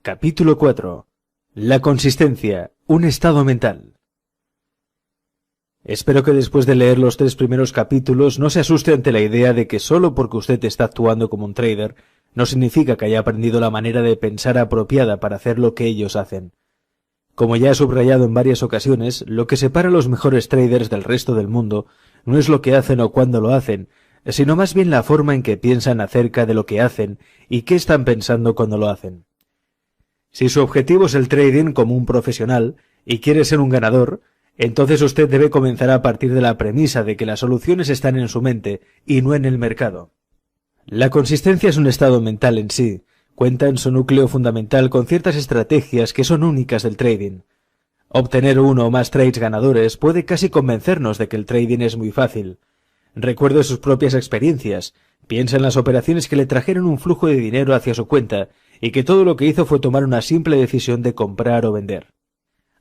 Capítulo 4. La consistencia, un estado mental. Espero que después de leer los 3 primeros capítulos no se asuste ante la idea de que solo porque usted está actuando como un trader no significa que haya aprendido la manera de pensar apropiada para hacer lo que ellos hacen. Como ya he subrayado en varias ocasiones, lo que separa a los mejores traders del resto del mundo no es lo que hacen o cuándo lo hacen, sino más bien la forma en que piensan acerca de lo que hacen y qué están pensando cuando lo hacen. Si su objetivo es el trading como un profesional y quiere ser un ganador, entonces usted debe comenzar a partir de la premisa de que las soluciones están en su mente y no en el mercado. La consistencia es un estado mental en sí, cuenta en su núcleo fundamental con ciertas estrategias que son únicas del trading. Obtener uno o más trades ganadores puede casi convencernos de que el trading es muy fácil. Recuerde sus propias experiencias, piensa en las operaciones que le trajeron un flujo de dinero hacia su cuenta y que todo lo que hizo fue tomar una simple decisión de comprar o vender.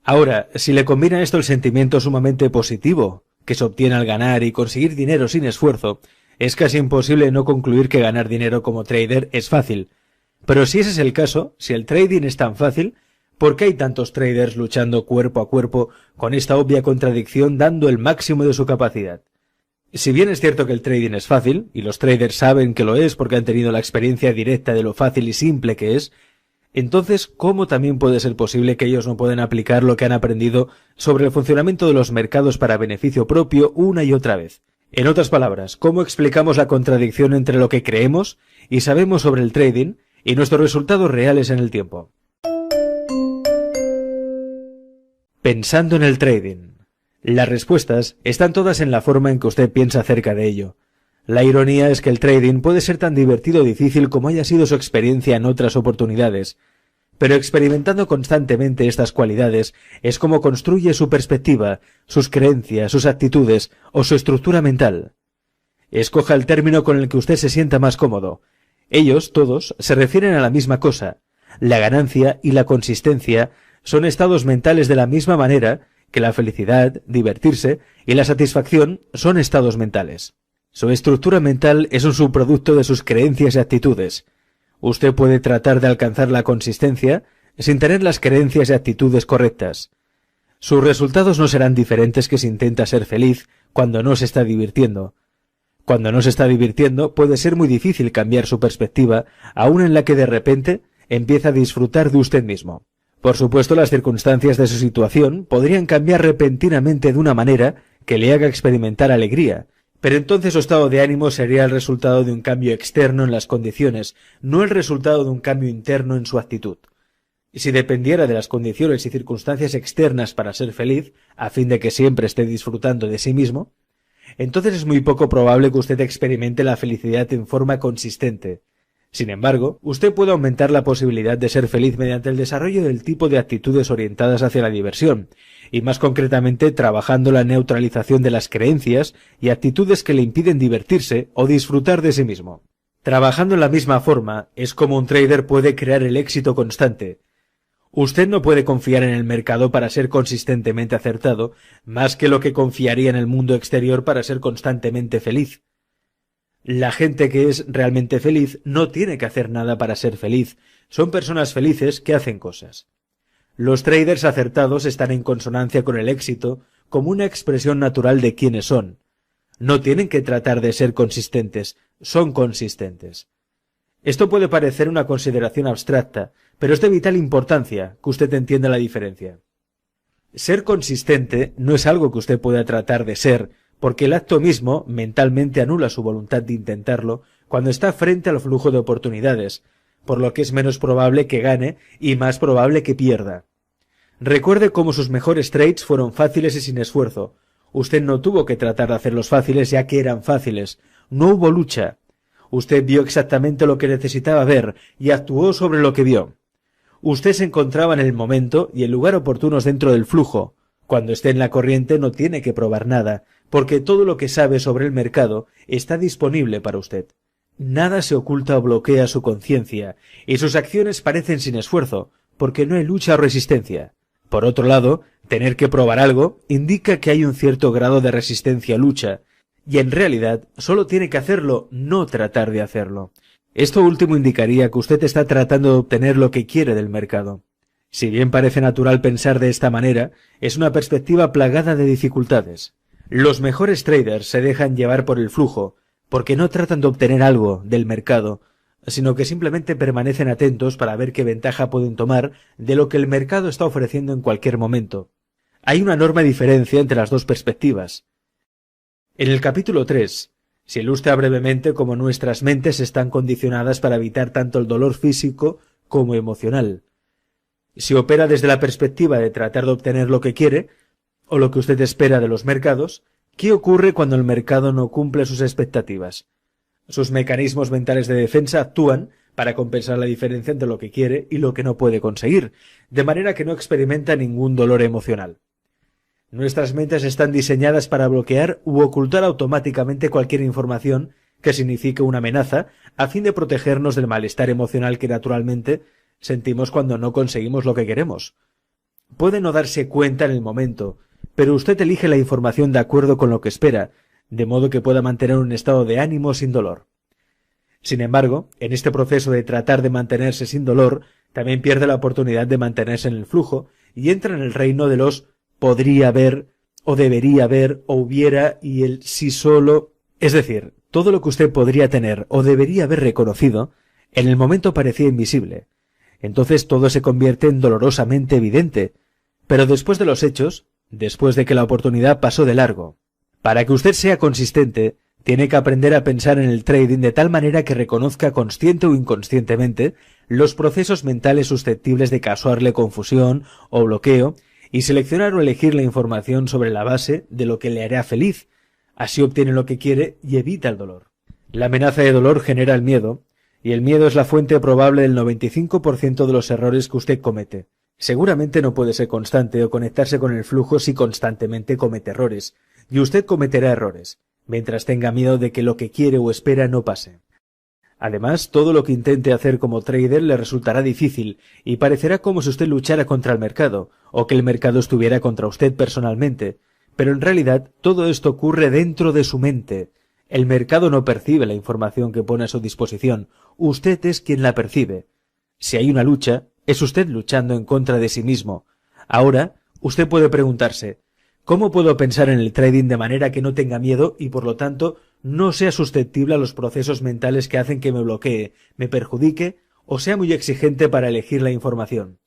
Ahora, si le combina esto el sentimiento sumamente positivo que se obtiene al ganar y conseguir dinero sin esfuerzo, es casi imposible no concluir que ganar dinero como trader es fácil. Pero si ese es el caso, si el trading es tan fácil, ¿por qué hay tantos traders luchando cuerpo a cuerpo con esta obvia contradicción dando el máximo de su capacidad? Si bien es cierto que el trading es fácil, y los traders saben que lo es porque han tenido la experiencia directa de lo fácil y simple que es, entonces, ¿cómo también puede ser posible que ellos no puedan aplicar lo que han aprendido sobre el funcionamiento de los mercados para beneficio propio una y otra vez? En otras palabras, ¿cómo explicamos la contradicción entre lo que creemos y sabemos sobre el trading y nuestros resultados reales en el tiempo? Pensando en el trading. Las respuestas están todas en la forma en que usted piensa acerca de ello. La ironía es que el trading puede ser tan divertido o difícil como haya sido su experiencia en otras oportunidades, pero experimentando constantemente estas cualidades es como construye su perspectiva, sus creencias, sus actitudes o su estructura mental. Escoja el término con el que usted se sienta más cómodo. Ellos, todos, se refieren a la misma cosa. La ganancia y la consistencia son estados mentales de la misma manera que la felicidad, divertirse y la satisfacción son estados mentales. Su estructura mental es un subproducto de sus creencias y actitudes. Usted puede tratar de alcanzar la consistencia sin tener las creencias y actitudes correctas. Sus resultados no serán diferentes que si intenta ser feliz cuando no se está divirtiendo. Cuando no se está divirtiendo puede ser muy difícil cambiar su perspectiva, aun en la que de repente empieza a disfrutar de usted mismo. Por supuesto, las circunstancias de su situación podrían cambiar repentinamente de una manera que le haga experimentar alegría, pero entonces su estado de ánimo sería el resultado de un cambio externo en las condiciones, no el resultado de un cambio interno en su actitud. Y si dependiera de las condiciones y circunstancias externas para ser feliz, a fin de que siempre esté disfrutando de sí mismo, entonces es muy poco probable que usted experimente la felicidad en forma consistente. Sin embargo, usted puede aumentar la posibilidad de ser feliz mediante el desarrollo del tipo de actitudes orientadas hacia la diversión, y más concretamente trabajando la neutralización de las creencias y actitudes que le impiden divertirse o disfrutar de sí mismo. Trabajando en la misma forma es como un trader puede crear el éxito constante. Usted no puede confiar en el mercado para ser consistentemente acertado, más que lo que confiaría en el mundo exterior para ser constantemente feliz. La gente que es realmente feliz no tiene que hacer nada para ser feliz, son personas felices que hacen cosas. Los traders acertados están en consonancia con el éxito como una expresión natural de quiénes son. No tienen que tratar de ser consistentes, son consistentes. Esto puede parecer una consideración abstracta, pero es de vital importancia que usted entienda la diferencia. Ser consistente no es algo que usted pueda tratar de ser, porque el acto mismo mentalmente anula su voluntad de intentarlo cuando está frente al flujo de oportunidades, por lo que es menos probable que gane y más probable que pierda. Recuerde cómo sus mejores trades fueron fáciles y sin esfuerzo. Usted no tuvo que tratar de hacerlos fáciles ya que eran fáciles. No hubo lucha. Usted vio exactamente lo que necesitaba ver y actuó sobre lo que vio. Usted se encontraba en el momento y el lugar oportunos dentro del flujo. Cuando esté en la corriente no tiene que probar nada, porque todo lo que sabe sobre el mercado está disponible para usted. Nada se oculta o bloquea su conciencia, y sus acciones parecen sin esfuerzo, porque no hay lucha o resistencia. Por otro lado, tener que probar algo indica que hay un cierto grado de resistencia o lucha, y en realidad solo tiene que hacerlo, no tratar de hacerlo. Esto último indicaría que usted está tratando de obtener lo que quiere del mercado. Si bien parece natural pensar de esta manera, es una perspectiva plagada de dificultades. Los mejores traders se dejan llevar por el flujo, porque no tratan de obtener algo del mercado, sino que simplemente permanecen atentos para ver qué ventaja pueden tomar de lo que el mercado está ofreciendo en cualquier momento. Hay una enorme diferencia entre las dos perspectivas. En el capítulo 3, se ilustra brevemente cómo nuestras mentes están condicionadas para evitar tanto el dolor físico como emocional. Si opera desde la perspectiva de tratar de obtener lo que quiere, o lo que usted espera de los mercados, ¿qué ocurre cuando el mercado no cumple sus expectativas? Sus mecanismos mentales de defensa actúan para compensar la diferencia entre lo que quiere y lo que no puede conseguir, de manera que no experimenta ningún dolor emocional. Nuestras mentes están diseñadas para bloquear u ocultar automáticamente cualquier información que signifique una amenaza, a fin de protegernos del malestar emocional que naturalmente sentimos cuando no conseguimos lo que queremos. Puede no darse cuenta en el momento, pero usted elige la información de acuerdo con lo que espera, de modo que pueda mantener un estado de ánimo sin dolor. Sin embargo, en este proceso de tratar de mantenerse sin dolor, también pierde la oportunidad de mantenerse en el flujo y entra en el reino de los podría haber, o debería haber, o hubiera y el si solo. Es decir, todo lo que usted podría tener o debería haber reconocido, en el momento parecía invisible. Entonces todo se convierte en dolorosamente evidente, pero después de los hechos, después de que la oportunidad pasó de largo. Para que usted sea consistente, tiene que aprender a pensar en el trading de tal manera que reconozca consciente o inconscientemente los procesos mentales susceptibles de causarle confusión o bloqueo y seleccionar o elegir la información sobre la base de lo que le hará feliz. Así obtiene lo que quiere y evita el dolor. La amenaza de dolor genera el miedo, y el miedo es la fuente probable del 95% de los errores que usted comete. Seguramente no puede ser constante o conectarse con el flujo si constantemente comete errores, y usted cometerá errores, mientras tenga miedo de que lo que quiere o espera no pase. Además, todo lo que intente hacer como trader le resultará difícil y parecerá como si usted luchara contra el mercado, o que el mercado estuviera contra usted personalmente, pero en realidad todo esto ocurre dentro de su mente. El mercado no percibe la información que pone a su disposición, usted es quien la percibe. Si hay una lucha, es usted luchando en contra de sí mismo. Ahora, usted puede preguntarse, ¿cómo puedo pensar en el trading de manera que no tenga miedo y por lo tanto no sea susceptible a los procesos mentales que hacen que me bloquee, me perjudique o sea muy exigente para elegir la información?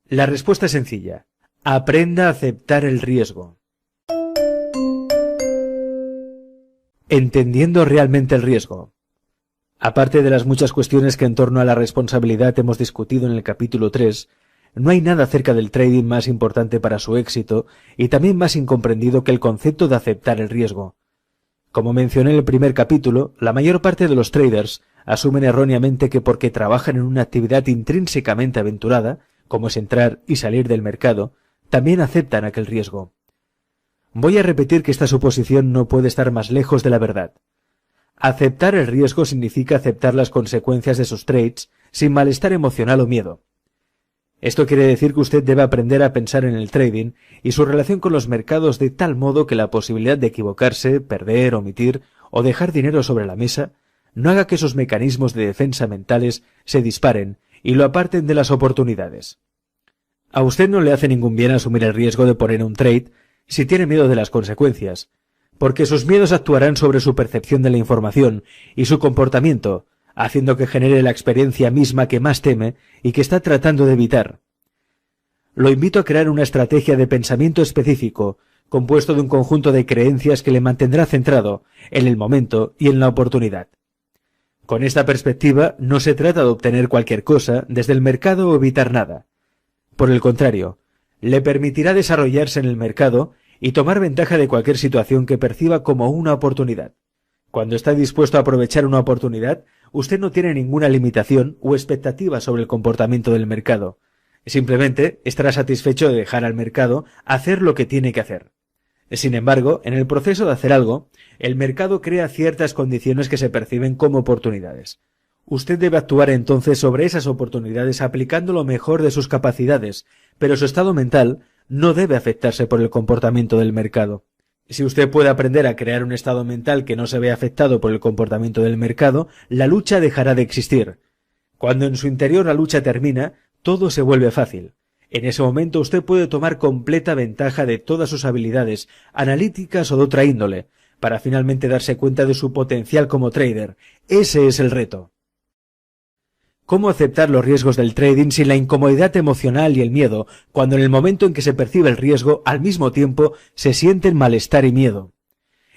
La respuesta es sencilla. Aprenda a aceptar el riesgo. Entendiendo realmente el riesgo. Aparte de las muchas cuestiones que en torno a la responsabilidad hemos discutido en el capítulo 3, no hay nada acerca del trading más importante para su éxito y también más incomprendido que el concepto de aceptar el riesgo. Como mencioné en el primer capítulo, la mayor parte de los traders asumen erróneamente que porque trabajan en una actividad intrínsecamente aventurada, como es entrar y salir del mercado, también aceptan aquel riesgo. Voy a repetir que esta suposición no puede estar más lejos de la verdad. Aceptar el riesgo significa aceptar las consecuencias de sus trades sin malestar emocional o miedo. Esto quiere decir que usted debe aprender a pensar en el trading y su relación con los mercados de tal modo que la posibilidad de equivocarse, perder, omitir o dejar dinero sobre la mesa no haga que esos mecanismos de defensa mentales se disparen y lo aparten de las oportunidades. A usted no le hace ningún bien asumir el riesgo de poner un trade si tiene miedo de las consecuencias, porque sus miedos actuarán sobre su percepción de la información y su comportamiento, haciendo que genere la experiencia misma que más teme y que está tratando de evitar. Lo invito a crear una estrategia de pensamiento específico, compuesto de un conjunto de creencias que le mantendrá centrado en el momento y en la oportunidad. Con esta perspectiva no se trata de obtener cualquier cosa desde el mercado o evitar nada. Por el contrario, le permitirá desarrollarse en el mercado y tomar ventaja de cualquier situación que perciba como una oportunidad. Cuando está dispuesto a aprovechar una oportunidad, usted no tiene ninguna limitación o expectativa sobre el comportamiento del mercado. Simplemente estará satisfecho de dejar al mercado hacer lo que tiene que hacer. Sin embargo, en el proceso de hacer algo, el mercado crea ciertas condiciones que se perciben como oportunidades. Usted debe actuar entonces sobre esas oportunidades aplicando lo mejor de sus capacidades, pero su estado mental no debe afectarse por el comportamiento del mercado. Si usted puede aprender a crear un estado mental que no se vea afectado por el comportamiento del mercado, la lucha dejará de existir. Cuando en su interior la lucha termina, todo se vuelve fácil. En ese momento usted puede tomar completa ventaja de todas sus habilidades, analíticas o de otra índole, para finalmente darse cuenta de su potencial como trader. Ese es el reto. ¿Cómo aceptar los riesgos del trading sin la incomodidad emocional y el miedo, cuando en el momento en que se percibe el riesgo, al mismo tiempo se sienten malestar y miedo?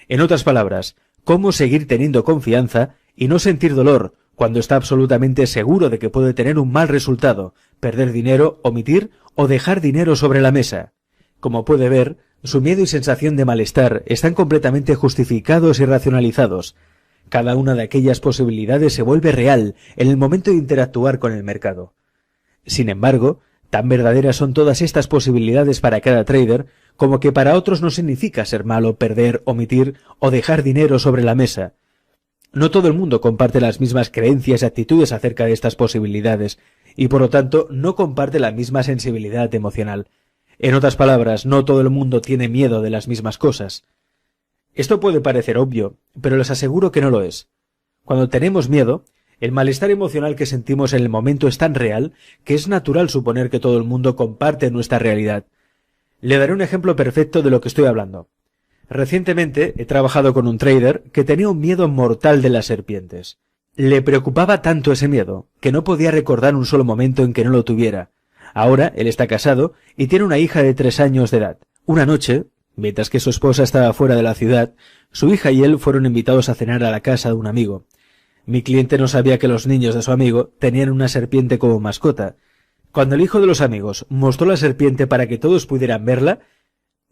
En otras palabras, ¿cómo seguir teniendo confianza y no sentir dolor cuando está absolutamente seguro de que puede tener un mal resultado, perder dinero, omitir o dejar dinero sobre la mesa? Como puede ver, su miedo y sensación de malestar están completamente justificados y racionalizados. Cada una de aquellas posibilidades se vuelve real en el momento de interactuar con el mercado. Sin embargo, tan verdaderas son todas estas posibilidades para cada trader como que para otros no significa ser malo, perder, omitir o dejar dinero sobre la mesa. No todo el mundo comparte las mismas creencias y actitudes acerca de estas posibilidades y por lo tanto no comparte la misma sensibilidad emocional. En otras palabras, no todo el mundo tiene miedo de las mismas cosas. Esto puede parecer obvio, pero les aseguro que no lo es. Cuando tenemos miedo, el malestar emocional que sentimos en el momento es tan real que es natural suponer que todo el mundo comparte nuestra realidad. Le daré un ejemplo perfecto de lo que estoy hablando. Recientemente he trabajado con un trader que tenía un miedo mortal de las serpientes. Le preocupaba tanto ese miedo que no podía recordar un solo momento en que no lo tuviera. Ahora él está casado y tiene una hija de 3 años de edad. Una noche, mientras que su esposa estaba fuera de la ciudad, su hija y él fueron invitados a cenar a la casa de un amigo. Mi cliente no sabía que los niños de su amigo tenían una serpiente como mascota. Cuando el hijo de los amigos mostró la serpiente para que todos pudieran verla,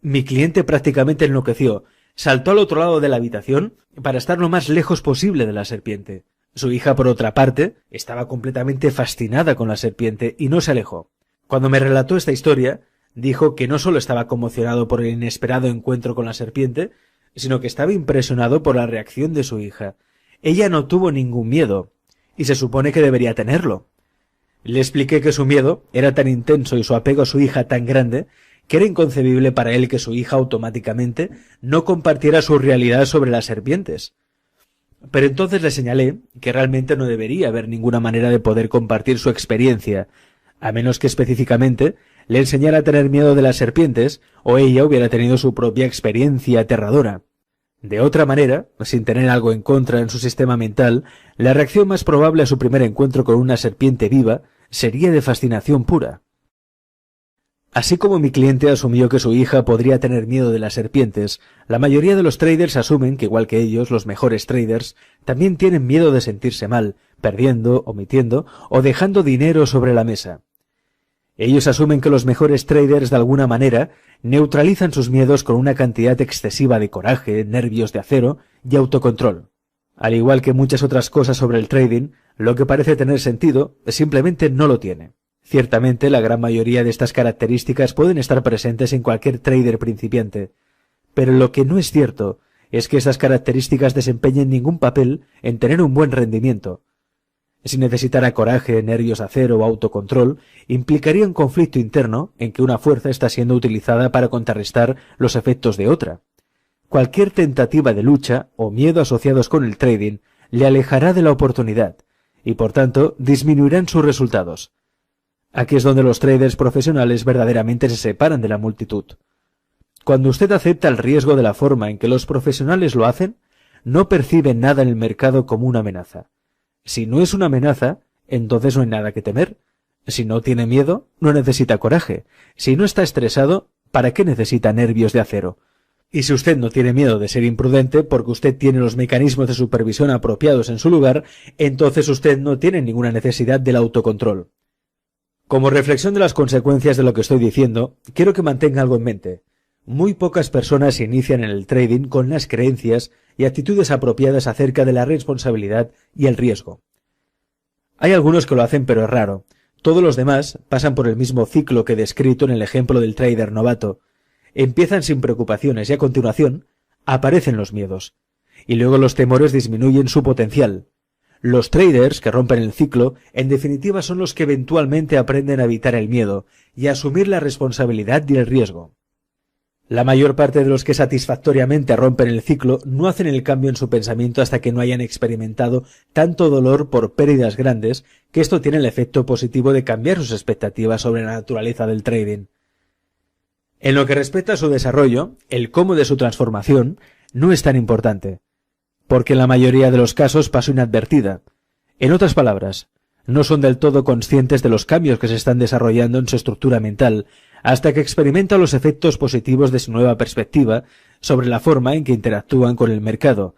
mi cliente prácticamente enloqueció. Saltó al otro lado de la habitación para estar lo más lejos posible de la serpiente. Su hija, por otra parte, estaba completamente fascinada con la serpiente y no se alejó. Cuando me relató esta historia, dijo que no solo estaba conmocionado por el inesperado encuentro con la serpiente, sino que estaba impresionado por la reacción de su hija. Ella no tuvo ningún miedo, y se supone que debería tenerlo. Le expliqué que su miedo era tan intenso y su apego a su hija tan grande, que era inconcebible para él que su hija automáticamente no compartiera su realidad sobre las serpientes. Pero entonces le señalé que realmente no debería haber ninguna manera de poder compartir su experiencia, a menos que específicamente le enseñara a tener miedo de las serpientes o ella hubiera tenido su propia experiencia aterradora. De otra manera, sin tener algo en contra en su sistema mental, la reacción más probable a su primer encuentro con una serpiente viva sería de fascinación pura. Así como mi cliente asumió que su hija podría tener miedo de las serpientes, la mayoría de los traders asumen que igual que ellos, los mejores traders, también tienen miedo de sentirse mal, perdiendo, omitiendo o dejando dinero sobre la mesa. Ellos asumen que los mejores traders de alguna manera neutralizan sus miedos con una cantidad excesiva de coraje, nervios de acero y autocontrol. Al igual que muchas otras cosas sobre el trading, lo que parece tener sentido simplemente no lo tiene. Ciertamente, la gran mayoría de estas características pueden estar presentes en cualquier trader principiante, pero lo que no es cierto es que esas características desempeñen ningún papel en tener un buen rendimiento. Si necesitara coraje, nervios de acero o autocontrol, implicaría un conflicto interno en que una fuerza está siendo utilizada para contrarrestar los efectos de otra. Cualquier tentativa de lucha o miedo asociados con el trading le alejará de la oportunidad y, por tanto, disminuirán sus resultados. Aquí es donde los traders profesionales verdaderamente se separan de la multitud. Cuando usted acepta el riesgo de la forma en que los profesionales lo hacen, no percibe nada en el mercado como una amenaza. Si no es una amenaza, entonces no hay nada que temer. Si no tiene miedo, no necesita coraje. Si no está estresado, ¿para qué necesita nervios de acero? Y si usted no tiene miedo de ser imprudente porque usted tiene los mecanismos de supervisión apropiados en su lugar, entonces usted no tiene ninguna necesidad del autocontrol. Como reflexión de las consecuencias de lo que estoy diciendo, quiero que mantenga algo en mente. Muy pocas personas se inician en el trading con las creencias y actitudes apropiadas acerca de la responsabilidad y el riesgo. Hay algunos que lo hacen, pero es raro. Todos los demás pasan por el mismo ciclo que descrito en el ejemplo del trader novato. Empiezan sin preocupaciones y a continuación aparecen los miedos. Y luego los temores disminuyen su potencial. Los traders que rompen el ciclo, en definitiva, son los que eventualmente aprenden a evitar el miedo y a asumir la responsabilidad y el riesgo. La mayor parte de los que satisfactoriamente rompen el ciclo no hacen el cambio en su pensamiento hasta que no hayan experimentado tanto dolor por pérdidas grandes que esto tiene el efecto positivo de cambiar sus expectativas sobre la naturaleza del trading. En lo que respecta a su desarrollo, el cómo de su transformación no es tan importante, porque en la mayoría de los casos pasó inadvertida. En otras palabras, no son del todo conscientes de los cambios que se están desarrollando en su estructura mental hasta que experimentan los efectos positivos de su nueva perspectiva sobre la forma en que interactúan con el mercado.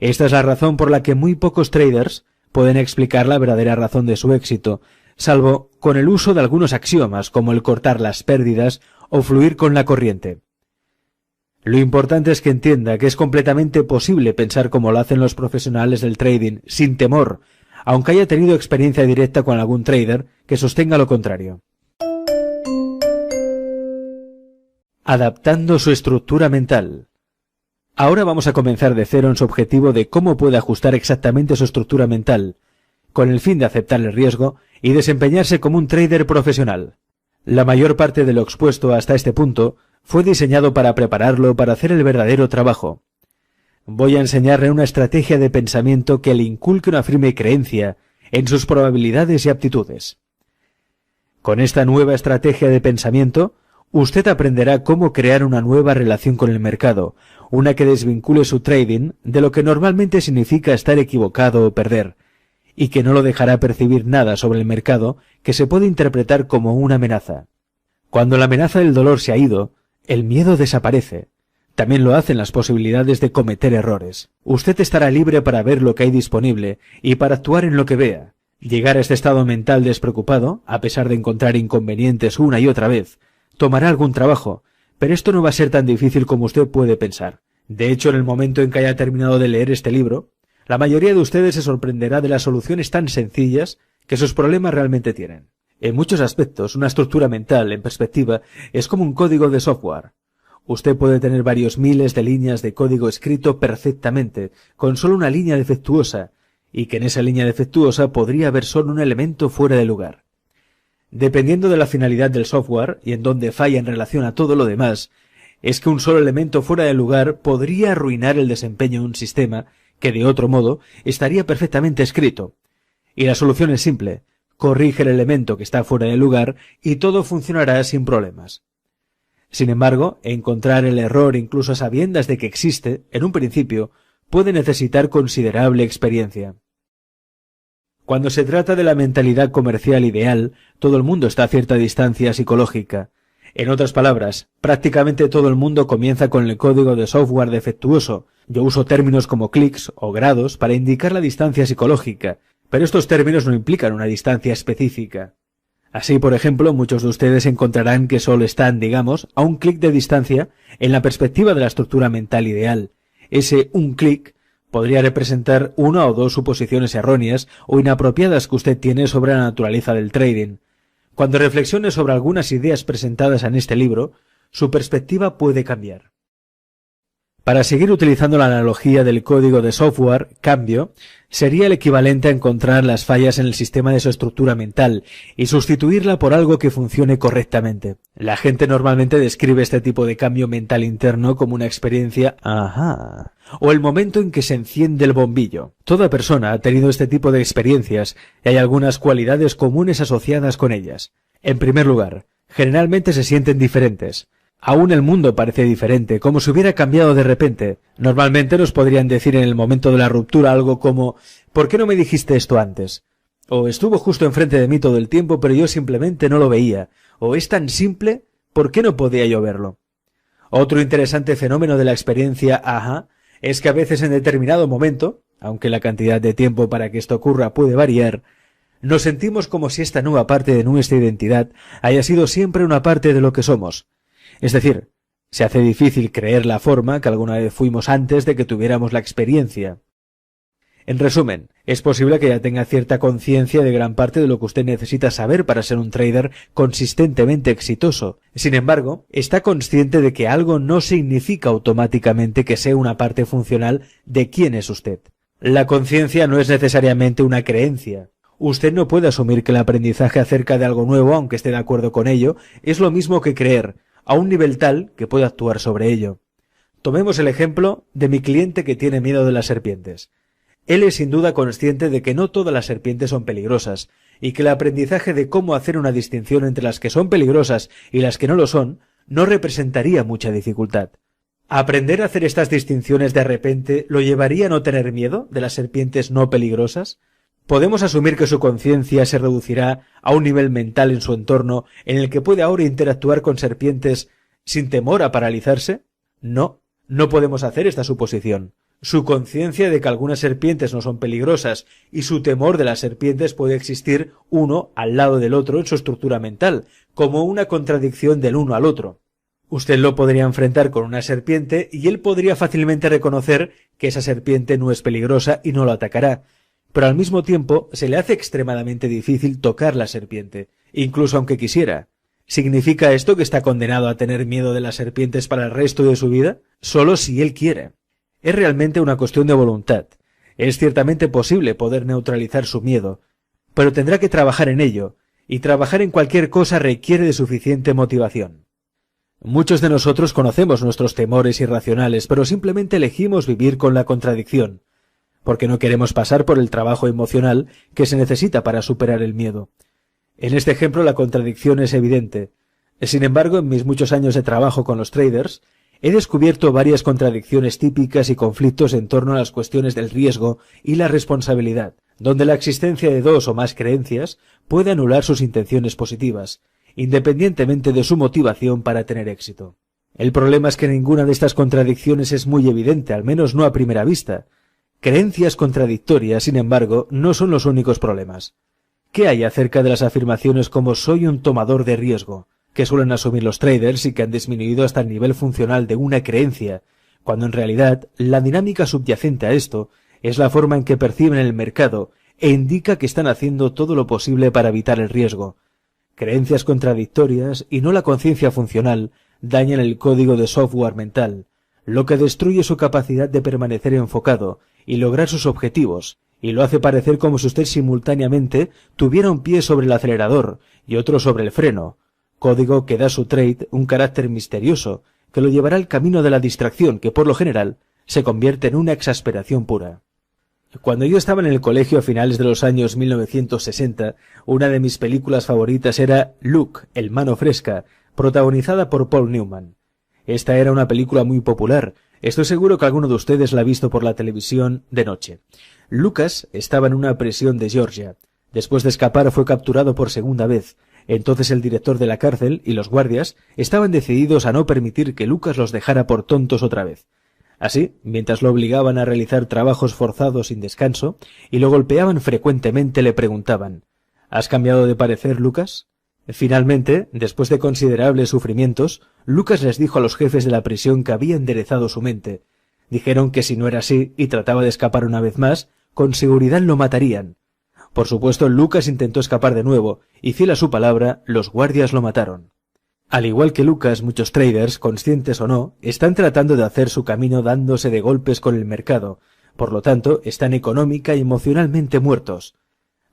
Esta es la razón por la que muy pocos traders pueden explicar la verdadera razón de su éxito, salvo con el uso de algunos axiomas como el cortar las pérdidas o fluir con la corriente. Lo importante es que entienda que es completamente posible pensar como lo hacen los profesionales del trading, sin temor, aunque haya tenido experiencia directa con algún trader que sostenga lo contrario. Adaptando su estructura mental. Ahora vamos a comenzar de cero en su objetivo de cómo puede ajustar exactamente su estructura mental, con el fin de aceptar el riesgo y desempeñarse como un trader profesional. La mayor parte de lo expuesto hasta este punto fue diseñado para prepararlo para hacer el verdadero trabajo. Voy a enseñarle una estrategia de pensamiento que le inculque una firme creencia en sus probabilidades y aptitudes. Con esta nueva estrategia de pensamiento, usted aprenderá cómo crear una nueva relación con el mercado, una que desvincule su trading de lo que normalmente significa estar equivocado o perder, y que no lo dejará percibir nada sobre el mercado que se puede interpretar como una amenaza. Cuando la amenaza del dolor se ha ido, el miedo desaparece. También lo hacen las posibilidades de cometer errores. Usted estará libre para ver lo que hay disponible y para actuar en lo que vea. Llegar a este estado mental despreocupado, a pesar de encontrar inconvenientes una y otra vez, tomará algún trabajo, pero esto no va a ser tan difícil como usted puede pensar. De hecho, en el momento en que haya terminado de leer este libro, la mayoría de ustedes se sorprenderá de las soluciones tan sencillas que sus problemas realmente tienen. En muchos aspectos, una estructura mental, en perspectiva, es como un código de software. Usted puede tener varios miles de líneas de código escrito perfectamente, con solo una línea defectuosa, y que en esa línea defectuosa podría haber solo un elemento fuera de lugar. Dependiendo de la finalidad del software y en dónde falla en relación a todo lo demás, es que un solo elemento fuera de lugar podría arruinar el desempeño de un sistema que de otro modo estaría perfectamente escrito. Y la solución es simple: corrige el elemento que está fuera de lugar y todo funcionará sin problemas. Sin embargo, encontrar el error incluso a sabiendas de que existe, en un principio, puede necesitar considerable experiencia. Cuando se trata de la mentalidad comercial ideal, todo el mundo está a cierta distancia psicológica. En otras palabras, prácticamente todo el mundo comienza con el código de software defectuoso. Yo uso términos como clics o grados para indicar la distancia psicológica, pero estos términos no implican una distancia específica. Así, por ejemplo, muchos de ustedes encontrarán que solo están, digamos, a un clic de distancia en la perspectiva de la estructura mental ideal. Ese un clic podría representar una o dos suposiciones erróneas o inapropiadas que usted tiene sobre la naturaleza del trading. Cuando reflexione sobre algunas ideas presentadas en este libro, su perspectiva puede cambiar. Para seguir utilizando la analogía del código de software, cambio sería el equivalente a encontrar las fallas en el sistema de su estructura mental y sustituirla por algo que funcione correctamente. La gente normalmente describe este tipo de cambio mental interno como una experiencia ¡ajá! O el momento en que se enciende el bombillo. Toda persona ha tenido este tipo de experiencias y hay algunas cualidades comunes asociadas con ellas. En primer lugar, generalmente se sienten diferentes. Aún el mundo parece diferente, como si hubiera cambiado de repente. Normalmente nos podrían decir en el momento de la ruptura algo como «¿Por qué no me dijiste esto antes?», o «Estuvo justo enfrente de mí todo el tiempo, pero yo simplemente no lo veía», o «Es tan simple, ¿por qué no podía yo verlo?». Otro interesante fenómeno de la experiencia «ajá» es que a veces en determinado momento, aunque la cantidad de tiempo para que esto ocurra puede variar, nos sentimos como si esta nueva parte de nuestra identidad haya sido siempre una parte de lo que somos. Es decir, se hace difícil creer la forma que alguna vez fuimos antes de que tuviéramos la experiencia. En resumen, es posible que ya tenga cierta conciencia de gran parte de lo que usted necesita saber para ser un trader consistentemente exitoso. Sin embargo, está consciente de que algo no significa automáticamente que sea una parte funcional de quién es usted. La conciencia no es necesariamente una creencia. Usted no puede asumir que el aprendizaje acerca de algo nuevo, aunque esté de acuerdo con ello, es lo mismo que creer, a un nivel tal que puede actuar sobre ello. Tomemos el ejemplo de mi cliente que tiene miedo de las serpientes. Él es sin duda consciente de que no todas las serpientes son peligrosas, y que el aprendizaje de cómo hacer una distinción entre las que son peligrosas y las que no lo son no representaría mucha dificultad. ¿Aprender a hacer estas distinciones de repente lo llevaría a no tener miedo de las serpientes no peligrosas? ¿Podemos asumir que su conciencia se reducirá a un nivel mental en su entorno en el que puede ahora interactuar con serpientes sin temor a paralizarse? No, no podemos hacer esta suposición. Su conciencia de que algunas serpientes no son peligrosas y su temor de las serpientes puede existir uno al lado del otro en su estructura mental, como una contradicción del uno al otro. Usted lo podría enfrentar con una serpiente y él podría fácilmente reconocer que esa serpiente no es peligrosa y no lo atacará, pero al mismo tiempo se le hace extremadamente difícil tocar la serpiente, incluso aunque quisiera. ¿Significa esto que está condenado a tener miedo de las serpientes para el resto de su vida? Solo si él quiere. Es realmente una cuestión de voluntad. Es ciertamente posible poder neutralizar su miedo, pero tendrá que trabajar en ello, y trabajar en cualquier cosa requiere de suficiente motivación. Muchos de nosotros conocemos nuestros temores irracionales, pero simplemente elegimos vivir con la contradicción, porque no queremos pasar por el trabajo emocional que se necesita para superar el miedo. En este ejemplo la contradicción es evidente. Sin embargo, en mis muchos años de trabajo con los traders, he descubierto varias contradicciones típicas y conflictos en torno a las cuestiones del riesgo y la responsabilidad, donde la existencia de dos o más creencias puede anular sus intenciones positivas, independientemente de su motivación para tener éxito. El problema es que ninguna de estas contradicciones es muy evidente, al menos no a primera vista. Creencias contradictorias, sin embargo, no son los únicos problemas. ¿Qué hay acerca de las afirmaciones como soy un tomador de riesgo, que suelen asumir los traders y que han disminuido hasta el nivel funcional de una creencia, cuando en realidad la dinámica subyacente a esto es la forma en que perciben el mercado e indica que están haciendo todo lo posible para evitar el riesgo? Creencias contradictorias y no la conciencia funcional dañan el código de software mental, lo que destruye su capacidad de permanecer enfocado y lograr sus objetivos, y lo hace parecer como si usted simultáneamente tuviera un pie sobre el acelerador y otro sobre el freno, código que da a su trade un carácter misterioso que lo llevará al camino de la distracción que por lo general se convierte en una exasperación pura. Cuando yo estaba en el colegio a finales de los años 1960, una de mis películas favoritas era Luke, el mano fresca, protagonizada por Paul Newman. Esta era una película muy popular. Estoy seguro que alguno de ustedes la ha visto por la televisión de noche. Lucas estaba en una prisión de Georgia. Después de escapar fue capturado por segunda vez. Entonces el director de la cárcel y los guardias estaban decididos a no permitir que Lucas los dejara por tontos otra vez. Así, mientras lo obligaban a realizar trabajos forzados sin descanso y lo golpeaban frecuentemente, le preguntaban ¿has cambiado de parecer, Lucas? Finalmente, después de considerables sufrimientos, Lucas les dijo a los jefes de la prisión que había enderezado su mente. Dijeron que si no era así y trataba de escapar una vez más, con seguridad lo matarían. Por supuesto, Lucas intentó escapar de nuevo, y fiel a su palabra, los guardias lo mataron. Al igual que Lucas, muchos traders, conscientes o no, están tratando de hacer su camino dándose de golpes con el mercado, por lo tanto, están económica y emocionalmente muertos.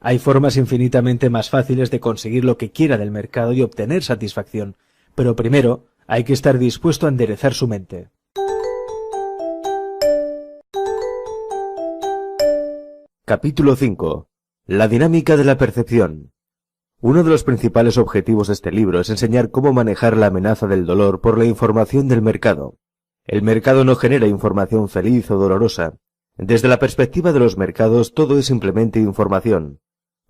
Hay formas infinitamente más fáciles de conseguir lo que quiera del mercado y obtener satisfacción, pero primero hay que estar dispuesto a enderezar su mente. Capítulo 5. La dinámica de la percepción. Uno de los principales objetivos de este libro es enseñar cómo manejar la amenaza del dolor por la información del mercado. El mercado no genera información feliz o dolorosa. Desde la perspectiva de los mercados, todo es simplemente información.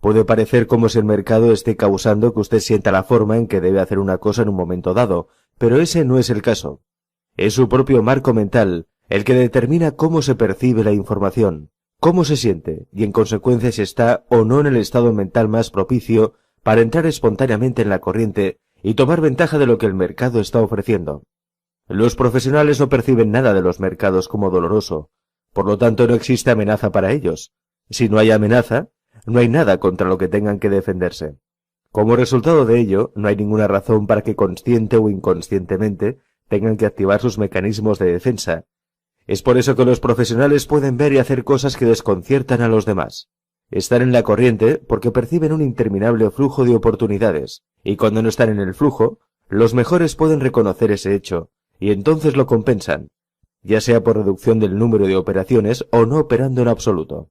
Puede parecer como si el mercado esté causando que usted sienta la forma en que debe hacer una cosa en un momento dado, pero ese no es el caso. Es su propio marco mental el que determina cómo se percibe la información, cómo se siente, y en consecuencia si está o no en el estado mental más propicio para entrar espontáneamente en la corriente y tomar ventaja de lo que el mercado está ofreciendo. Los profesionales no perciben nada de los mercados como doloroso, por lo tanto no existe amenaza para ellos. Si no hay amenaza, no hay nada contra lo que tengan que defenderse. Como resultado de ello, no hay ninguna razón para que consciente o inconscientemente tengan que activar sus mecanismos de defensa. Es por eso que los profesionales pueden ver y hacer cosas que desconciertan a los demás. Están en la corriente porque perciben un interminable flujo de oportunidades, y cuando no están en el flujo, Los mejores pueden reconocer ese hecho, y entonces lo compensan, ya sea por reducción del número de operaciones o no operando en absoluto.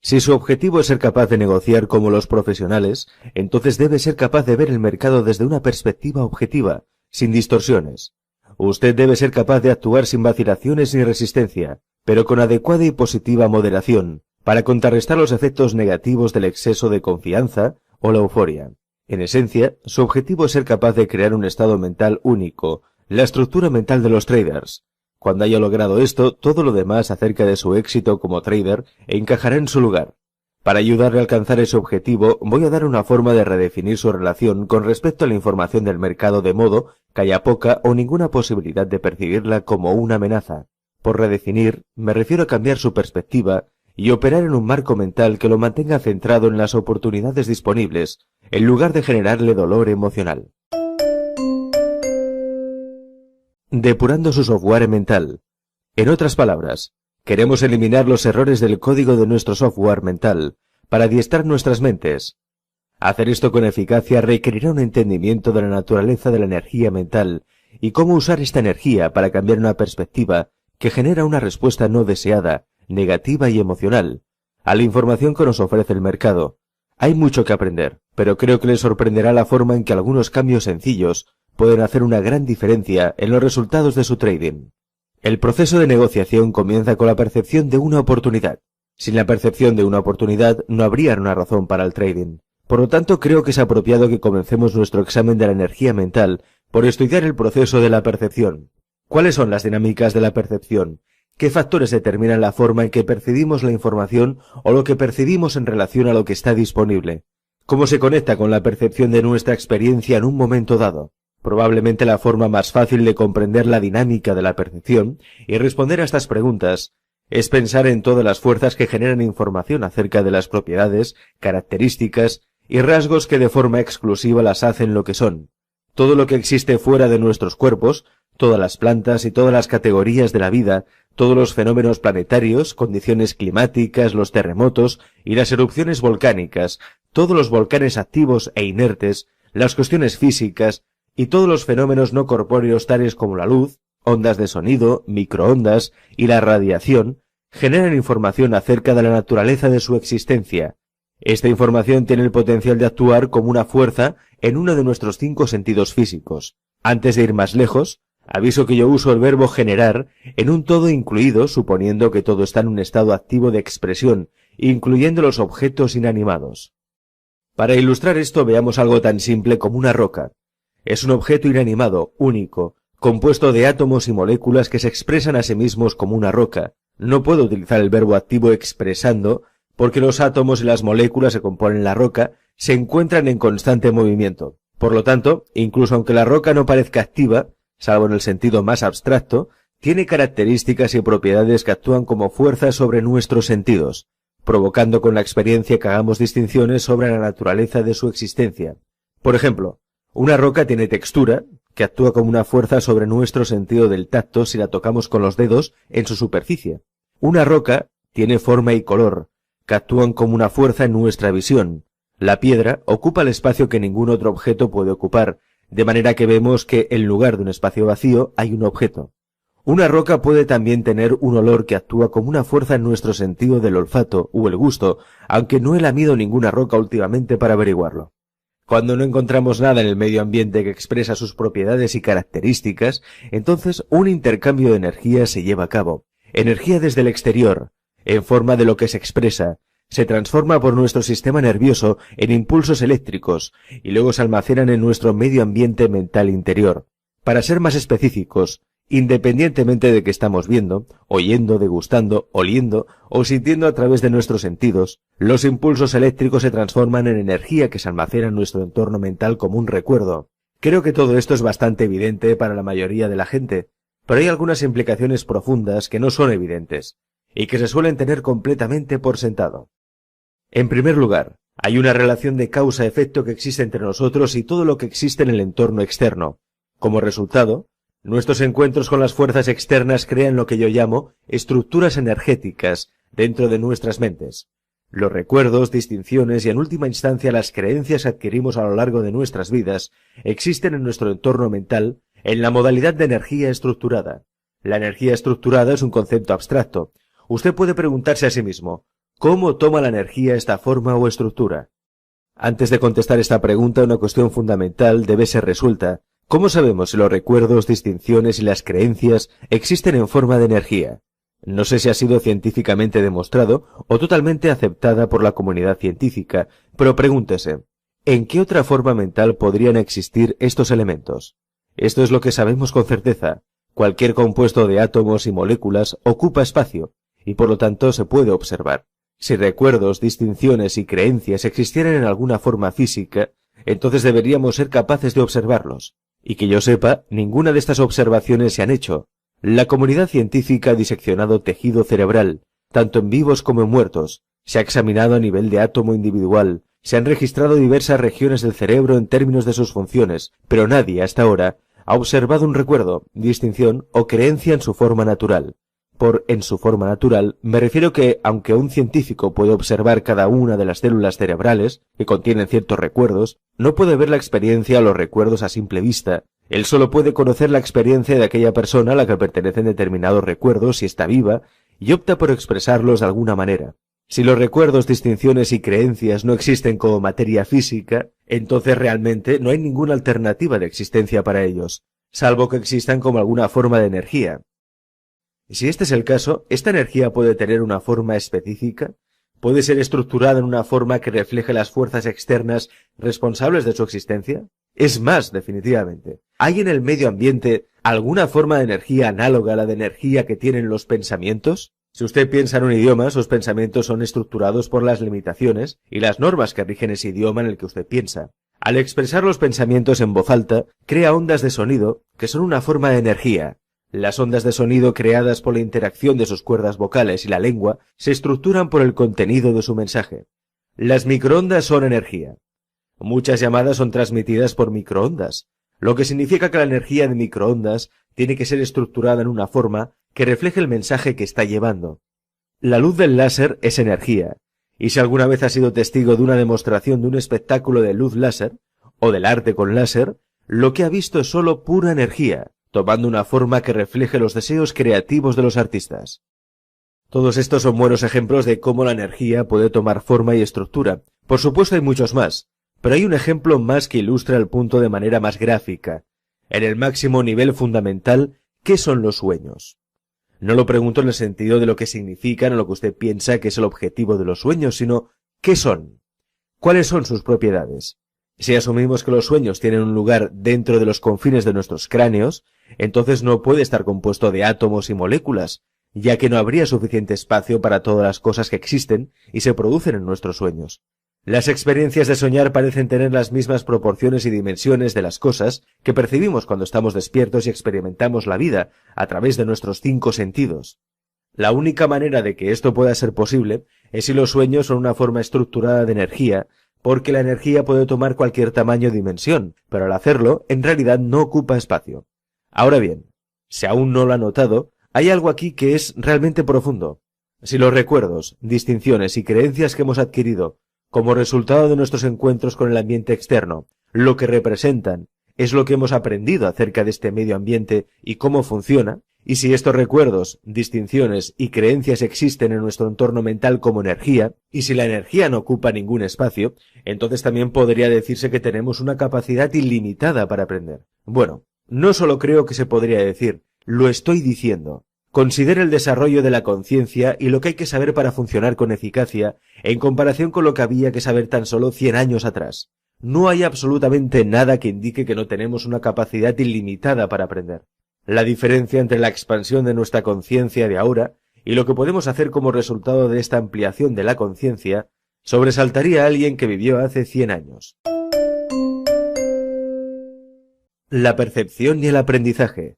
Si su objetivo es ser capaz de negociar como los profesionales, entonces debe ser capaz de ver el mercado desde una perspectiva objetiva, sin distorsiones. Usted debe ser capaz de actuar sin vacilaciones ni resistencia, pero con adecuada y positiva moderación, para contrarrestar los efectos negativos del exceso de confianza o la euforia. En esencia, su objetivo es ser capaz de crear un estado mental único, la estructura mental de los traders. Cuando haya logrado esto, todo lo demás acerca de su éxito como trader encajará en su lugar. Para ayudarle a alcanzar ese objetivo, voy a dar una forma de redefinir su relación con respecto a la información del mercado de modo que haya poca o ninguna posibilidad de percibirla como una amenaza. Por redefinir, me refiero a cambiar su perspectiva y operar en un marco mental que lo mantenga centrado en las oportunidades disponibles, en lugar de generarle dolor emocional. Depurando su software mental. En otras palabras, queremos eliminar los errores del código de nuestro software mental para adiestrar nuestras mentes. Hacer esto con eficacia requerirá un entendimiento de la naturaleza de la energía mental y cómo usar esta energía para cambiar una perspectiva que genera una respuesta no deseada, negativa y emocional a la información que nos ofrece el mercado. Hay mucho que aprender, pero creo que les sorprenderá la forma en que algunos cambios sencillos pueden hacer una gran diferencia en los resultados de su trading. El proceso de negociación comienza con la percepción de una oportunidad. Sin la percepción de una oportunidad no habría una razón para el trading. Por lo tanto, creo que es apropiado que comencemos nuestro examen de la energía mental por estudiar el proceso de la percepción. ¿Cuáles son las dinámicas de la percepción? ¿Qué factores determinan la forma en que percibimos la información o lo que percibimos en relación a lo que está disponible? ¿Cómo se conecta con la percepción de nuestra experiencia en un momento dado? Probablemente la forma más fácil de comprender la dinámica de la percepción y responder a estas preguntas es pensar en todas las fuerzas que generan información acerca de las propiedades, características y rasgos que de forma exclusiva las hacen lo que son. Todo lo que existe fuera de nuestros cuerpos, todas las plantas y todas las categorías de la vida, todos los fenómenos planetarios, condiciones climáticas, los terremotos y las erupciones volcánicas, todos los volcanes activos e inertes, las cuestiones físicas, y todos los fenómenos no corpóreos tales como la luz, ondas de sonido, microondas y la radiación generan información acerca de la naturaleza de su existencia. Esta información tiene el potencial de actuar como una fuerza en uno de nuestros 5 sentidos físicos. Antes de ir más lejos, aviso que yo uso el verbo generar en un todo incluido, suponiendo que todo está en un estado activo de expresión, incluyendo los objetos inanimados. Para ilustrar esto, veamos algo tan simple como una roca. Es un objeto inanimado, único, compuesto de átomos y moléculas que se expresan a sí mismos como una roca. No puedo utilizar el verbo activo expresando, porque los átomos y las moléculas que componen la roca se encuentran en constante movimiento. Por lo tanto, incluso aunque la roca no parezca activa, salvo en el sentido más abstracto, tiene características y propiedades que actúan como fuerzas sobre nuestros sentidos, provocando con la experiencia que hagamos distinciones sobre la naturaleza de su existencia. Por ejemplo, una roca tiene textura, que actúa como una fuerza sobre nuestro sentido del tacto si la tocamos con los dedos en su superficie. Una roca tiene forma y color, que actúan como una fuerza en nuestra visión. La piedra ocupa el espacio que ningún otro objeto puede ocupar, de manera que vemos que en lugar de un espacio vacío hay un objeto. Una roca puede también tener un olor que actúa como una fuerza en nuestro sentido del olfato o el gusto, aunque no he lamido ninguna roca últimamente para averiguarlo. Cuando no encontramos nada en el medio ambiente que expresa sus propiedades y características, entonces un intercambio de energía se lleva a cabo. Energía desde el exterior, en forma de lo que se expresa, se transforma por nuestro sistema nervioso en impulsos eléctricos y luego se almacenan en nuestro medio ambiente mental interior. Para ser más específicos, independientemente de que estamos viendo, oyendo, degustando, oliendo o sintiendo a través de nuestros sentidos, los impulsos eléctricos se transforman en energía que se almacena en nuestro entorno mental como un recuerdo. Creo que todo esto es bastante evidente para la mayoría de la gente, pero hay algunas implicaciones profundas que no son evidentes y que se suelen tener completamente por sentado. En primer lugar, hay una relación de causa-efecto que existe entre nosotros y todo lo que existe en el entorno externo. Como resultado, nuestros encuentros con las fuerzas externas crean lo que yo llamo estructuras energéticas dentro de nuestras mentes. Los recuerdos, distinciones y en última instancia las creencias que adquirimos a lo largo de nuestras vidas existen en nuestro entorno mental en la modalidad de energía estructurada. La energía estructurada es un concepto abstracto. Usted puede preguntarse a sí mismo, ¿cómo toma la energía esta forma o estructura? Antes de contestar esta pregunta, una cuestión fundamental debe ser resuelta. ¿Cómo sabemos si los recuerdos, distinciones y las creencias existen en forma de energía? No sé si ha sido científicamente demostrado o totalmente aceptada por la comunidad científica, pero pregúntese, ¿en qué otra forma mental podrían existir estos elementos? Esto es lo que sabemos con certeza. Cualquier compuesto de átomos y moléculas ocupa espacio, y por lo tanto se puede observar. Si recuerdos, distinciones y creencias existieran en alguna forma física, entonces deberíamos ser capaces de observarlos. Y que yo sepa, ninguna de estas observaciones se han hecho. La comunidad científica ha diseccionado tejido cerebral, tanto en vivos como en muertos. Se ha examinado a nivel de átomo individual, se han registrado diversas regiones del cerebro en términos de sus funciones, pero nadie, hasta ahora, ha observado un recuerdo, distinción o creencia en su forma natural. Por en su forma natural, me refiero que, aunque un científico puede observar cada una de las células cerebrales, que contienen ciertos recuerdos, no puede ver la experiencia o los recuerdos a simple vista. Él solo puede conocer la experiencia de aquella persona a la que pertenecen determinados recuerdos si está viva, y opta por expresarlos de alguna manera. Si los recuerdos, distinciones y creencias no existen como materia física, entonces realmente no hay ninguna alternativa de existencia para ellos, salvo que existan como alguna forma de energía. Si este es el caso, ¿esta energía puede tener una forma específica? ¿Puede ser estructurada en una forma que refleje las fuerzas externas responsables de su existencia? Es más, definitivamente. ¿Hay en el medio ambiente alguna forma de energía análoga a la de energía que tienen los pensamientos? Si usted piensa en un idioma, sus pensamientos son estructurados por las limitaciones y las normas que rigen ese idioma en el que usted piensa. Al expresar los pensamientos en voz alta, crea ondas de sonido que son una forma de energía. Las ondas de sonido creadas por la interacción de sus cuerdas vocales y la lengua se estructuran por el contenido de su mensaje. Las microondas son energía. Muchas llamadas son transmitidas por microondas, lo que significa que la energía de microondas tiene que ser estructurada en una forma que refleje el mensaje que está llevando. La luz del láser es energía, y si alguna vez ha sido testigo de una demostración de un espectáculo de luz láser, o del arte con láser, lo que ha visto es solo pura energía, tomando una forma que refleje los deseos creativos de los artistas. Todos estos son buenos ejemplos de cómo la energía puede tomar forma y estructura. Por supuesto hay muchos más, pero hay un ejemplo más que ilustra el punto de manera más gráfica. En el máximo nivel fundamental, ¿qué son los sueños? No lo pregunto en el sentido de lo que significan o lo que usted piensa que es el objetivo de los sueños, sino ¿qué son? ¿Cuáles son sus propiedades? Si asumimos que los sueños tienen un lugar dentro de los confines de nuestros cráneos, entonces no puede estar compuesto de átomos y moléculas, ya que no habría suficiente espacio para todas las cosas que existen y se producen en nuestros sueños. Las experiencias de soñar parecen tener las mismas proporciones y dimensiones de las cosas que percibimos cuando estamos despiertos y experimentamos la vida a través de nuestros 5 sentidos. La única manera de que esto pueda ser posible es si los sueños son una forma estructurada de energía, porque la energía puede tomar cualquier tamaño o dimensión, pero al hacerlo, en realidad no ocupa espacio. Ahora bien, si aún no lo ha notado, hay algo aquí que es realmente profundo. Si los recuerdos, distinciones y creencias que hemos adquirido como resultado de nuestros encuentros con el ambiente externo, lo que representan es lo que hemos aprendido acerca de este medio ambiente y cómo funciona, y si estos recuerdos, distinciones y creencias existen en nuestro entorno mental como energía, y si la energía no ocupa ningún espacio, entonces también podría decirse que tenemos una capacidad ilimitada para aprender. Bueno, no solo creo que se podría decir, lo estoy diciendo. Considere el desarrollo de la conciencia y lo que hay que saber para funcionar con eficacia en comparación con lo que había que saber tan solo 100 años atrás. No hay absolutamente nada que indique que no tenemos una capacidad ilimitada para aprender. La diferencia entre la expansión de nuestra conciencia de ahora y lo que podemos hacer como resultado de esta ampliación de la conciencia sobresaltaría a alguien que vivió hace 100 años. La percepción y el aprendizaje.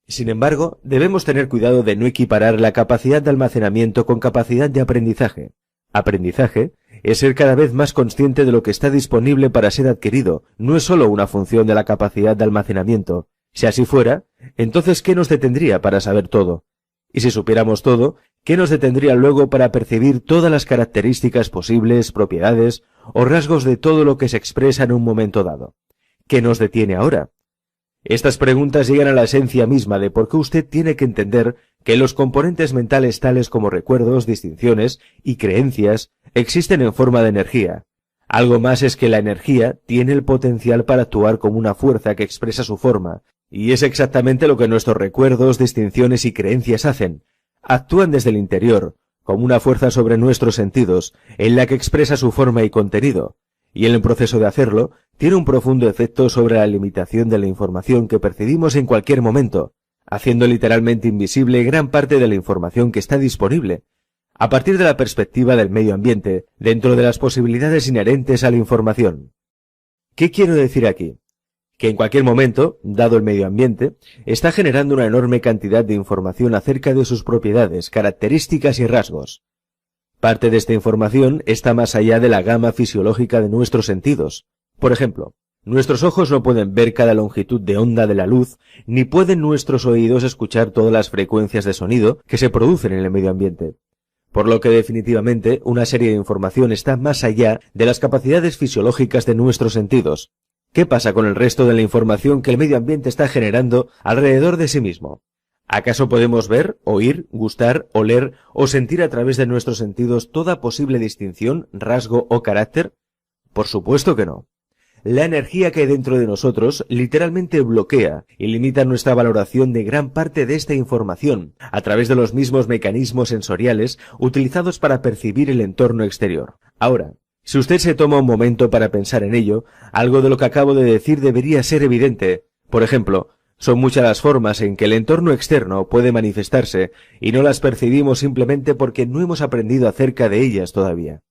Sin embargo, debemos tener cuidado de no equiparar la capacidad de almacenamiento con capacidad de aprendizaje. Aprendizaje es ser cada vez más consciente de lo que está disponible para ser adquirido, no es solo una función de la capacidad de almacenamiento. Si así fuera, entonces ¿qué nos detendría para saber todo? Y si supiéramos todo, ¿qué nos detendría luego para percibir todas las características posibles, propiedades o rasgos de todo lo que se expresa en un momento dado? ¿Qué nos detiene ahora? Estas preguntas llegan a la esencia misma de por qué usted tiene que entender que los componentes mentales tales como recuerdos, distinciones y creencias existen en forma de energía. Algo más es que la energía tiene el potencial para actuar como una fuerza que expresa su forma, y es exactamente lo que nuestros recuerdos, distinciones y creencias hacen. Actúan desde el interior, como una fuerza sobre nuestros sentidos, en la que expresa su forma y contenido, y en el proceso de hacerlo, tiene un profundo efecto sobre la limitación de la información que percibimos en cualquier momento, haciendo literalmente invisible gran parte de la información que está disponible, a partir de la perspectiva del medio ambiente, dentro de las posibilidades inherentes a la información. ¿Qué quiero decir aquí? Que en cualquier momento, dado el medio ambiente, está generando una enorme cantidad de información acerca de sus propiedades, características y rasgos. Parte de esta información está más allá de la gama fisiológica de nuestros sentidos. Por ejemplo, nuestros ojos no pueden ver cada longitud de onda de la luz, ni pueden nuestros oídos escuchar todas las frecuencias de sonido que se producen en el medio ambiente. Por lo que definitivamente una serie de información está más allá de las capacidades fisiológicas de nuestros sentidos. ¿Qué pasa con el resto de la información que el medio ambiente está generando alrededor de sí mismo? ¿Acaso podemos ver, oír, gustar, oler o sentir a través de nuestros sentidos toda posible distinción, rasgo o carácter? Por supuesto que no. La energía que hay dentro de nosotros literalmente bloquea y limita nuestra valoración de gran parte de esta información a través de los mismos mecanismos sensoriales utilizados para percibir el entorno exterior. Ahora, si usted se toma un momento para pensar en ello, algo de lo que acabo de decir debería ser evidente. Por ejemplo, son muchas las formas en que el entorno externo puede manifestarse y no las percibimos simplemente porque no hemos aprendido acerca de ellas todavía.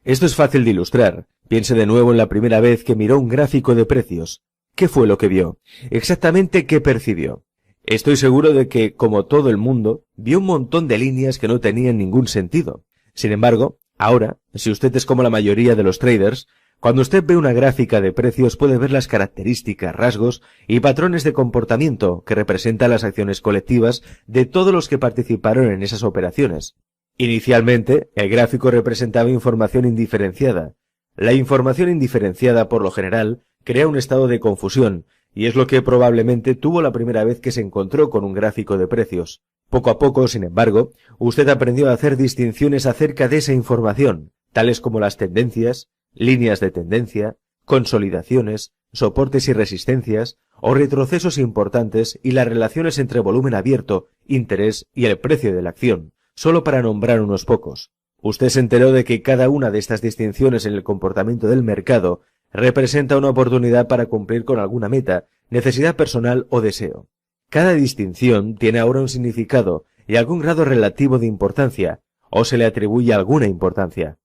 Esto es fácil de ilustrar. Piense de nuevo en la primera vez que miró un gráfico de precios. ¿Qué fue lo que vio? Exactamente qué percibió. Estoy seguro de que, como todo el mundo, vio un montón de líneas que no tenían ningún sentido. Sin embargo, ahora, si usted es como la mayoría de los traders, cuando usted ve una gráfica de precios puede ver las características, rasgos y patrones de comportamiento que representan las acciones colectivas de todos los que participaron en esas operaciones. Inicialmente, el gráfico representaba información indiferenciada. La información indiferenciada, por lo general, crea un estado de confusión, y es lo que probablemente tuvo la primera vez que se encontró con un gráfico de precios. Poco a poco, sin embargo, usted aprendió a hacer distinciones acerca de esa información, tales como las tendencias, líneas de tendencia, consolidaciones, soportes y resistencias, o retrocesos importantes y las relaciones entre volumen abierto, interés y el precio de la acción, solo para nombrar unos pocos. Usted se enteró de que cada una de estas distinciones en el comportamiento del mercado representa una oportunidad para cumplir con alguna meta, necesidad personal o deseo. Cada distinción tiene ahora un significado y algún grado relativo de importancia, o se le atribuye alguna importancia.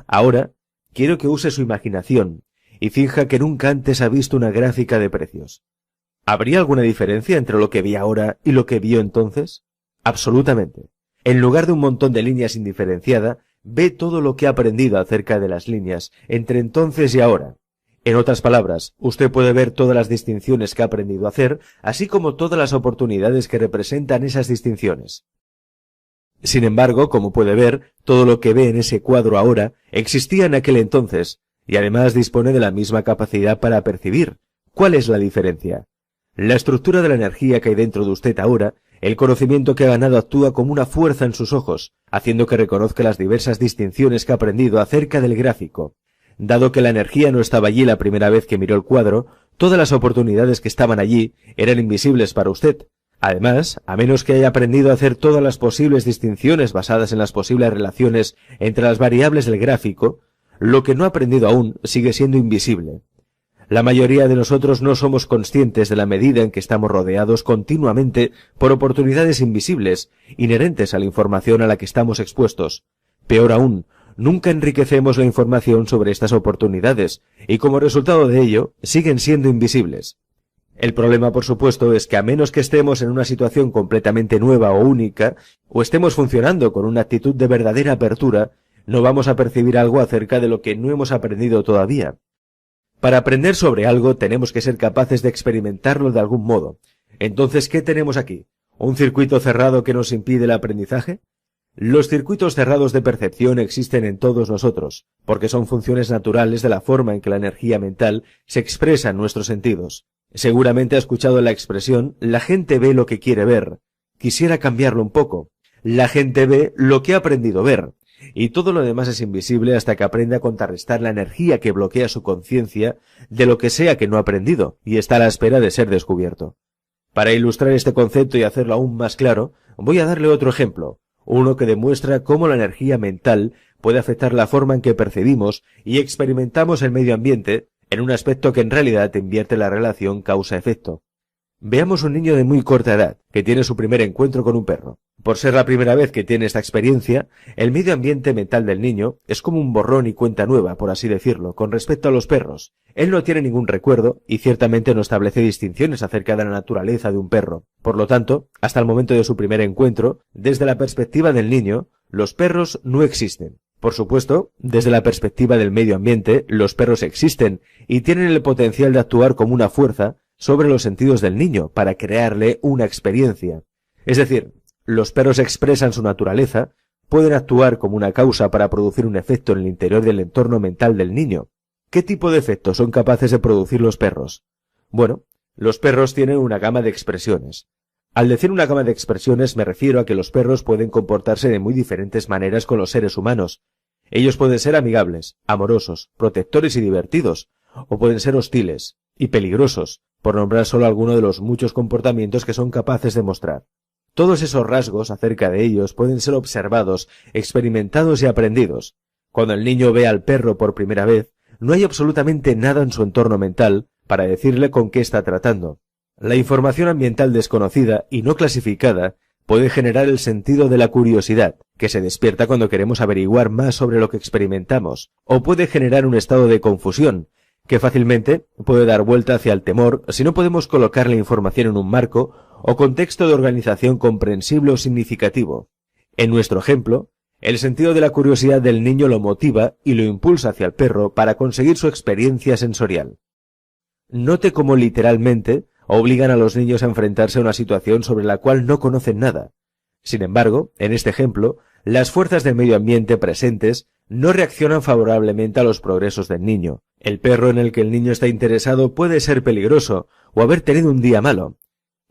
Ahora, quiero que use su imaginación y finja que nunca antes ha visto una gráfica de precios. ¿Habría alguna diferencia entre lo que vi ahora y lo que vio entonces? Absolutamente. En lugar de un montón de líneas indiferenciada, ve todo lo que ha aprendido acerca de las líneas entre entonces y ahora. En otras palabras, usted puede ver todas las distinciones que ha aprendido a hacer, así como todas las oportunidades que representan esas distinciones. Sin embargo, como puede ver, todo lo que ve en ese cuadro ahora existía en aquel entonces, y además dispone de la misma capacidad para percibir. ¿Cuál es la diferencia? La estructura de la energía que hay dentro de usted ahora, el conocimiento que ha ganado actúa como una fuerza en sus ojos, haciendo que reconozca las diversas distinciones que ha aprendido acerca del gráfico. Dado que la energía no estaba allí la primera vez que miró el cuadro, todas las oportunidades que estaban allí eran invisibles para usted. Además, a menos que haya aprendido a hacer todas las posibles distinciones basadas en las posibles relaciones entre las variables del gráfico, lo que no ha aprendido aún sigue siendo invisible. La mayoría de nosotros no somos conscientes de la medida en que estamos rodeados continuamente por oportunidades invisibles, inherentes a la información a la que estamos expuestos. Peor aún, nunca enriquecemos la información sobre estas oportunidades, y como resultado de ello, siguen siendo invisibles. El problema, por supuesto, es que a menos que estemos en una situación completamente nueva o única, o estemos funcionando con una actitud de verdadera apertura, no vamos a percibir algo acerca de lo que no hemos aprendido todavía. Para aprender sobre algo tenemos que ser capaces de experimentarlo de algún modo. Entonces, ¿qué tenemos aquí? ¿Un circuito cerrado que nos impide el aprendizaje? Los circuitos cerrados de percepción existen en todos nosotros, porque son funciones naturales de la forma en que la energía mental se expresa en nuestros sentidos. Seguramente ha escuchado la expresión «la gente ve lo que quiere ver». Quisiera cambiarlo un poco. La gente ve lo que ha aprendido a ver, y todo lo demás es invisible hasta que aprende a contrarrestar la energía que bloquea su conciencia de lo que sea que no ha aprendido, y está a la espera de ser descubierto. Para ilustrar este concepto y hacerlo aún más claro, voy a darle otro ejemplo. Uno que demuestra cómo la energía mental puede afectar la forma en que percibimos y experimentamos el medio ambiente en un aspecto que en realidad invierte la relación causa-efecto. Veamos un niño de muy corta edad que tiene su primer encuentro con un perro. Por ser la primera vez que tiene esta experiencia, el medio ambiente mental del niño es como un borrón y cuenta nueva, por así decirlo, con respecto a los perros. Él no tiene ningún recuerdo y ciertamente no establece distinciones acerca de la naturaleza de un perro. Por lo tanto, hasta el momento de su primer encuentro, desde la perspectiva del niño, los perros no existen. Por supuesto, desde la perspectiva del medio ambiente, los perros existen y tienen el potencial de actuar como una fuerza sobre los sentidos del niño para crearle una experiencia. Es decir, los perros expresan su naturaleza, pueden actuar como una causa para producir un efecto en el interior del entorno mental del niño. ¿Qué tipo de efectos son capaces de producir los perros? Bueno, los perros tienen una gama de expresiones. Al decir una gama de expresiones me refiero a que los perros pueden comportarse de muy diferentes maneras con los seres humanos. Ellos pueden ser amigables, amorosos, protectores y divertidos, o pueden ser hostiles y peligrosos, por nombrar solo alguno de los muchos comportamientos que son capaces de mostrar. Todos esos rasgos acerca de ellos pueden ser observados, experimentados y aprendidos. Cuando el niño ve al perro por primera vez, no hay absolutamente nada en su entorno mental para decirle con qué está tratando. La información ambiental desconocida y no clasificada puede generar el sentido de la curiosidad, que se despierta cuando queremos averiguar más sobre lo que experimentamos, o puede generar un estado de confusión, que fácilmente puede dar vuelta hacia el temor si no podemos colocar la información en un marco o contexto de organización comprensible o significativo. En nuestro ejemplo, el sentido de la curiosidad del niño lo motiva y lo impulsa hacia el perro para conseguir su experiencia sensorial. Note cómo literalmente obligan a los niños a enfrentarse a una situación sobre la cual no conocen nada. Sin embargo, en este ejemplo, las fuerzas del medio ambiente presentes no reaccionan favorablemente a los progresos del niño. El perro en el que el niño está interesado puede ser peligroso o haber tenido un día malo.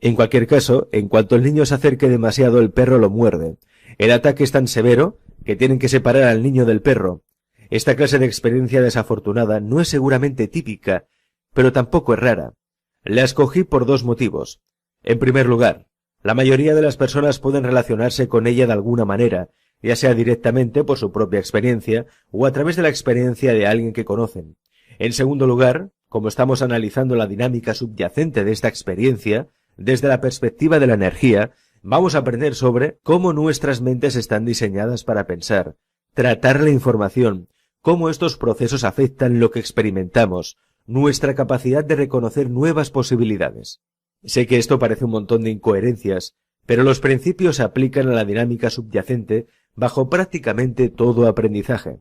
En cualquier caso, en cuanto el niño se acerque demasiado, el perro lo muerde. El ataque es tan severo que tienen que separar al niño del perro. Esta clase de experiencia desafortunada no es seguramente típica, pero tampoco es rara. La escogí por dos motivos. En primer lugar, la mayoría de las personas pueden relacionarse con ella de alguna manera, ya sea directamente por su propia experiencia o a través de la experiencia de alguien que conocen. En segundo lugar, como estamos analizando la dinámica subyacente de esta experiencia, desde la perspectiva de la energía, vamos a aprender sobre cómo nuestras mentes están diseñadas para pensar, tratar la información, cómo estos procesos afectan lo que experimentamos, nuestra capacidad de reconocer nuevas posibilidades. Sé que esto parece un montón de incoherencias, pero los principios se aplican a la dinámica subyacente bajo prácticamente todo aprendizaje.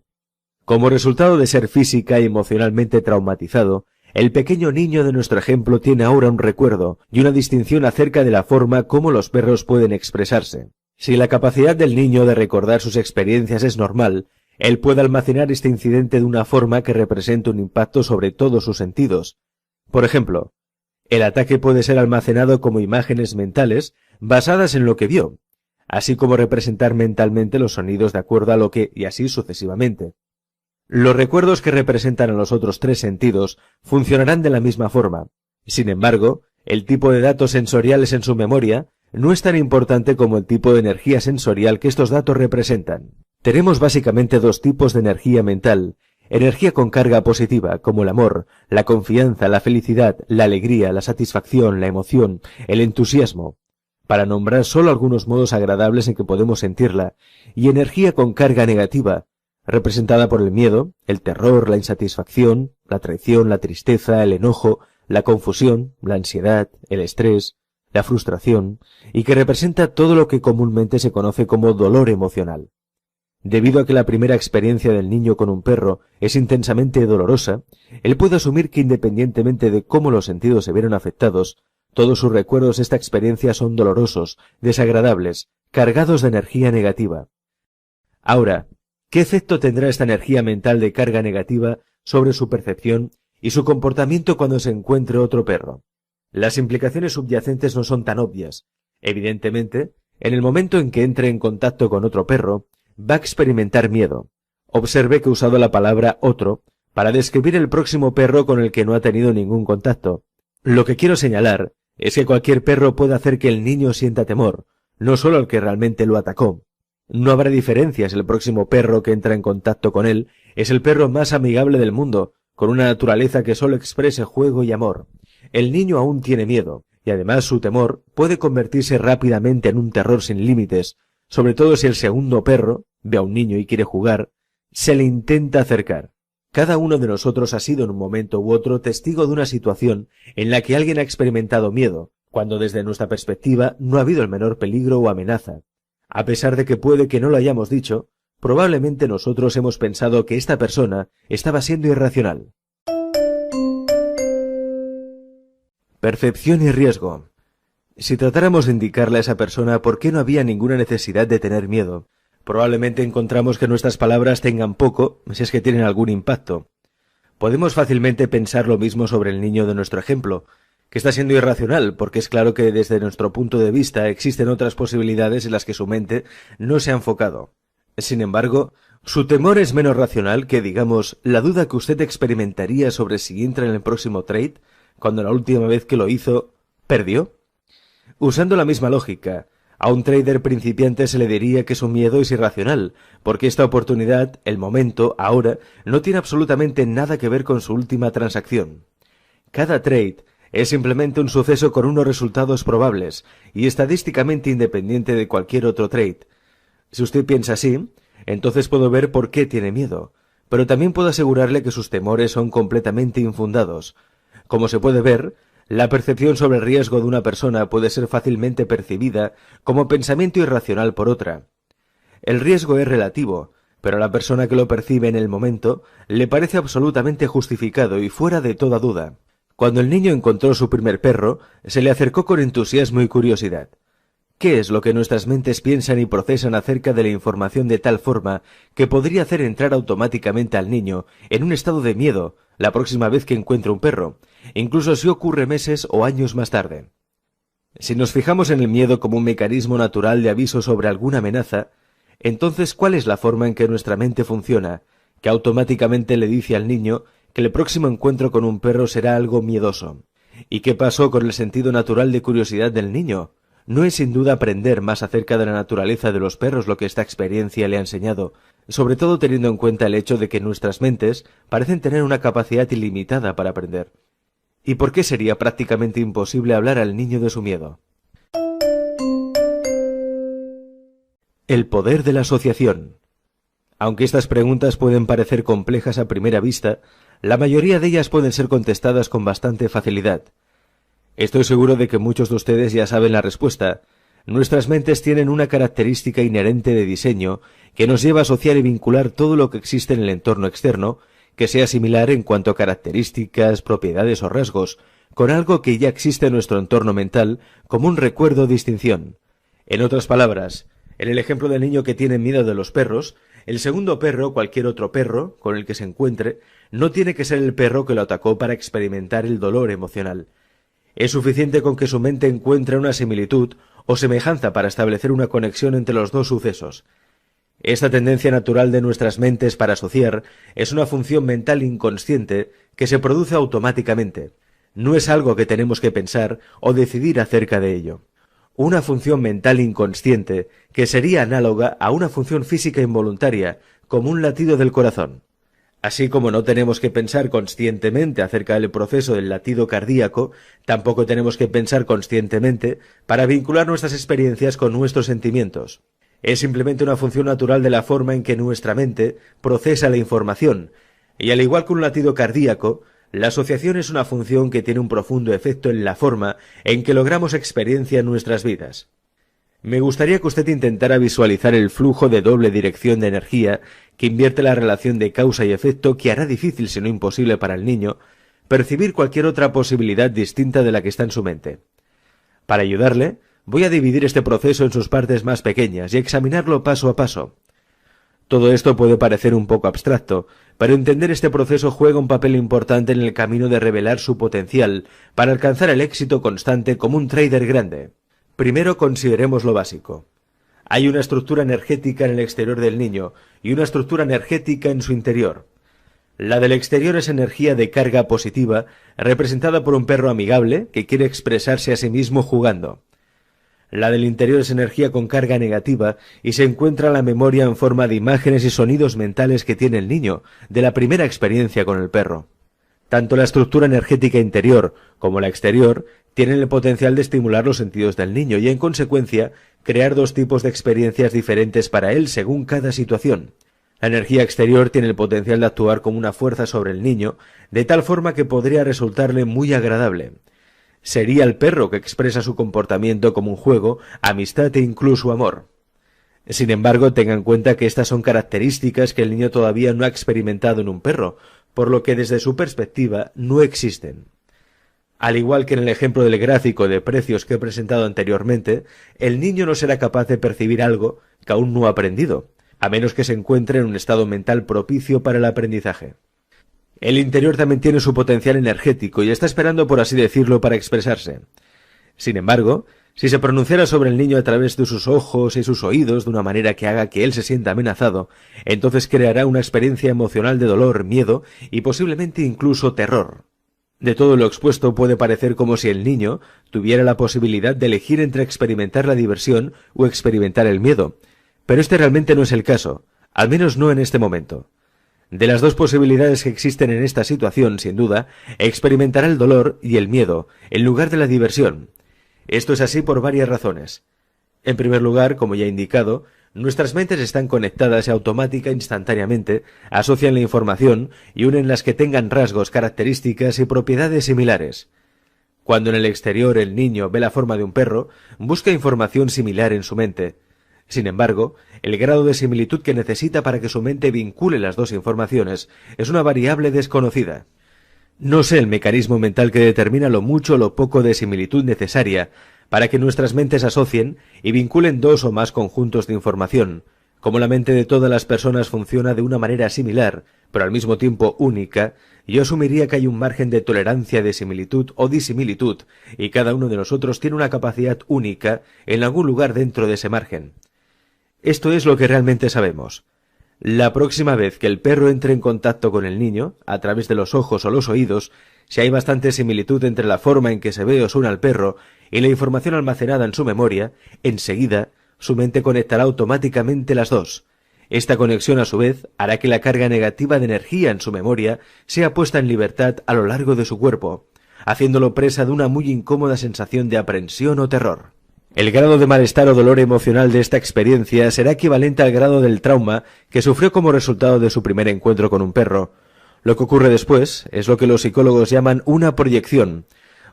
Como resultado de ser física y emocionalmente traumatizado, el pequeño niño de nuestro ejemplo tiene ahora un recuerdo y una distinción acerca de la forma como los perros pueden expresarse. Si la capacidad del niño de recordar sus experiencias es normal, él puede almacenar este incidente de una forma que represente un impacto sobre todos sus sentidos. Por ejemplo, el ataque puede ser almacenado como imágenes mentales basadas en lo que vio, así como representar mentalmente los sonidos de acuerdo a lo que, y así sucesivamente. Los recuerdos que representan a los otros tres sentidos funcionarán de la misma forma. Sin embargo, el tipo de datos sensoriales en su memoria no es tan importante como el tipo de energía sensorial que estos datos representan. Tenemos básicamente dos tipos de energía mental: energía con carga positiva, como el amor, la confianza, la felicidad, la alegría, la satisfacción, la emoción, el entusiasmo, para nombrar solo algunos modos agradables en que podemos sentirla, y energía con carga negativa, representada por el miedo, el terror, la insatisfacción, la traición, la tristeza, el enojo, la confusión, la ansiedad, el estrés, la frustración, y que representa todo lo que comúnmente se conoce como dolor emocional. Debido a que la primera experiencia del niño con un perro es intensamente dolorosa, él puede asumir que independientemente de cómo los sentidos se vieron afectados, Todos sus recuerdos de esta experiencia son dolorosos, desagradables, cargados de energía negativa. Ahora, ¿qué efecto tendrá esta energía mental de carga negativa sobre su percepción y su comportamiento cuando se encuentre otro perro? Las implicaciones subyacentes no son tan obvias. Evidentemente, en el momento en que entre en contacto con otro perro, va a experimentar miedo. Observe que he usado la palabra otro para describir el próximo perro con el que no ha tenido ningún contacto. Lo que quiero señalar es que cualquier perro puede hacer que el niño sienta temor, no solo el que realmente lo atacó. No habrá diferencias, el próximo perro que entra en contacto con él es el perro más amigable del mundo, con una naturaleza que solo exprese juego y amor. El niño aún tiene miedo, y además su temor puede convertirse rápidamente en un terror sin límites, sobre todo si el segundo perro ve a un niño y quiere jugar, se le intenta acercar. Cada uno de nosotros ha sido en un momento u otro testigo de una situación en la que alguien ha experimentado miedo, cuando desde nuestra perspectiva no ha habido el menor peligro o amenaza. A pesar de que puede que no lo hayamos dicho, probablemente nosotros hemos pensado que esta persona estaba siendo irracional. Percepción y riesgo. Si tratáramos de indicarle a esa persona por qué no había ninguna necesidad de tener miedo, probablemente encontramos que nuestras palabras tengan poco, si es que tienen algún impacto. Podemos fácilmente pensar lo mismo sobre el niño de nuestro ejemplo, que está siendo irracional, porque es claro que desde nuestro punto de vista existen otras posibilidades en las que su mente no se ha enfocado. Sin embargo, su temor es menos racional que, digamos, la duda que usted experimentaría sobre si entra en el próximo trade, cuando la última vez que lo hizo, perdió. Usando la misma lógica, a un trader principiante se le diría que su miedo es irracional, porque esta oportunidad, el momento, ahora, no tiene absolutamente nada que ver con su última transacción. Cada trade es simplemente un suceso con unos resultados probables y estadísticamente independiente de cualquier otro trade. Si usted piensa así, entonces puedo ver por qué tiene miedo, pero también puedo asegurarle que sus temores son completamente infundados. Como se puede ver, la percepción sobre el riesgo de una persona puede ser fácilmente percibida como pensamiento irracional por otra. El riesgo es relativo, pero a la persona que lo percibe en el momento le parece absolutamente justificado y fuera de toda duda. Cuando el niño encontró su primer perro, se le acercó con entusiasmo y curiosidad. ¿Qué es lo que nuestras mentes piensan y procesan acerca de la información de tal forma que podría hacer entrar automáticamente al niño en un estado de miedo la próxima vez que encuentre un perro, incluso si ocurre meses o años más tarde? Si nos fijamos en el miedo como un mecanismo natural de aviso sobre alguna amenaza, entonces ¿cuál es la forma en que nuestra mente funciona, que automáticamente le dice al niño que el próximo encuentro con un perro será algo miedoso? ¿Y qué pasó con el sentido natural de curiosidad del niño? No es sin duda aprender más acerca de la naturaleza de los perros lo que esta experiencia le ha enseñado, sobre todo teniendo en cuenta el hecho de que nuestras mentes parecen tener una capacidad ilimitada para aprender. ¿Y por qué sería prácticamente imposible hablar al niño de su miedo? El poder de la asociación. Aunque estas preguntas pueden parecer complejas a primera vista, la mayoría de ellas pueden ser contestadas con bastante facilidad. Estoy seguro de que muchos de ustedes ya saben la respuesta. Nuestras mentes tienen una característica inherente de diseño que nos lleva a asociar y vincular todo lo que existe en el entorno externo, que sea similar en cuanto a características, propiedades o rasgos, con algo que ya existe en nuestro entorno mental como un recuerdo o distinción. En otras palabras, en el ejemplo del niño que tiene miedo de los perros, el segundo perro o cualquier otro perro con el que se encuentre no tiene que ser el perro que lo atacó para experimentar el dolor emocional. Es suficiente con que su mente encuentre una similitud o semejanza para establecer una conexión entre los dos sucesos. Esta tendencia natural de nuestras mentes para asociar es una función mental inconsciente que se produce automáticamente. No es algo que tenemos que pensar o decidir acerca de ello. Una función mental inconsciente que sería análoga a una función física involuntaria, como un latido del corazón. Así como no tenemos que pensar conscientemente acerca del proceso del latido cardíaco, tampoco tenemos que pensar conscientemente para vincular nuestras experiencias con nuestros sentimientos. Es simplemente una función natural de la forma en que nuestra mente procesa la información, y al igual que un latido cardíaco, la asociación es una función que tiene un profundo efecto en la forma en que logramos experiencia en nuestras vidas. Me gustaría que usted intentara visualizar el flujo de doble dirección de energía que invierte la relación de causa y efecto que hará difícil, si no imposible para el niño, percibir cualquier otra posibilidad distinta de la que está en su mente. Para ayudarle, voy a dividir este proceso en sus partes más pequeñas y examinarlo paso a paso. Todo esto puede parecer un poco abstracto, pero entender este proceso juega un papel importante en el camino de revelar su potencial para alcanzar el éxito constante como un trader grande. Primero consideremos lo básico. Hay una estructura energética en el exterior del niño y una estructura energética en su interior. La del exterior es energía de carga positiva, representada por un perro amigable que quiere expresarse a sí mismo jugando. La del interior es energía con carga negativa y se encuentra en la memoria en forma de imágenes y sonidos mentales que tiene el niño de la primera experiencia con el perro. Tanto la estructura energética interior como la exterior tienen el potencial de estimular los sentidos del niño y, en consecuencia, crear dos tipos de experiencias diferentes para él según cada situación. La energía exterior tiene el potencial de actuar como una fuerza sobre el niño, de tal forma que podría resultarle muy agradable. Sería el perro que expresa su comportamiento como un juego, amistad e incluso amor. Sin embargo, tenga en cuenta que estas son características que el niño todavía no ha experimentado en un perro, por lo que desde su perspectiva no existen. Al igual que en el ejemplo del gráfico de precios que he presentado anteriormente, el niño no será capaz de percibir algo que aún no ha aprendido, a menos que se encuentre en un estado mental propicio para el aprendizaje. El interior también tiene su potencial energético y está esperando, por así decirlo, para expresarse. Sin embargo, si se pronunciara sobre el niño a través de sus ojos y sus oídos de una manera que haga que él se sienta amenazado, entonces creará una experiencia emocional de dolor, miedo y posiblemente incluso terror. De todo lo expuesto puede parecer como si el niño tuviera la posibilidad de elegir entre experimentar la diversión o experimentar el miedo, pero este realmente no es el caso, al menos no en este momento. De las dos posibilidades que existen en esta situación, sin duda, experimentará el dolor y el miedo, en lugar de la diversión. Esto es así por varias razones. En primer lugar, como ya he indicado, nuestras mentes están conectadas y automática instantáneamente, asocian la información y unen las que tengan rasgos, características y propiedades similares. Cuando en el exterior el niño ve la forma de un perro, busca información similar en su mente. Sin embargo, el grado de similitud que necesita para que su mente vincule las dos informaciones es una variable desconocida. No sé el mecanismo mental que determina lo mucho o lo poco de similitud necesaria para que nuestras mentes asocien y vinculen dos o más conjuntos de información. Como la mente de todas las personas funciona de una manera similar, pero al mismo tiempo única, yo asumiría que hay un margen de tolerancia de similitud o disimilitud, y cada uno de nosotros tiene una capacidad única en algún lugar dentro de ese margen. Esto es lo que realmente sabemos. La próxima vez que el perro entre en contacto con el niño, a través de los ojos o los oídos, si hay bastante similitud entre la forma en que se ve o suena al perro y la información almacenada en su memoria, enseguida su mente conectará automáticamente las dos. Esta conexión, a su vez, hará que la carga negativa de energía en su memoria sea puesta en libertad a lo largo de su cuerpo, haciéndolo presa de una muy incómoda sensación de aprensión o terror. El grado de malestar o dolor emocional de esta experiencia será equivalente al grado del trauma que sufrió como resultado de su primer encuentro con un perro. Lo que ocurre después es lo que los psicólogos llaman una proyección.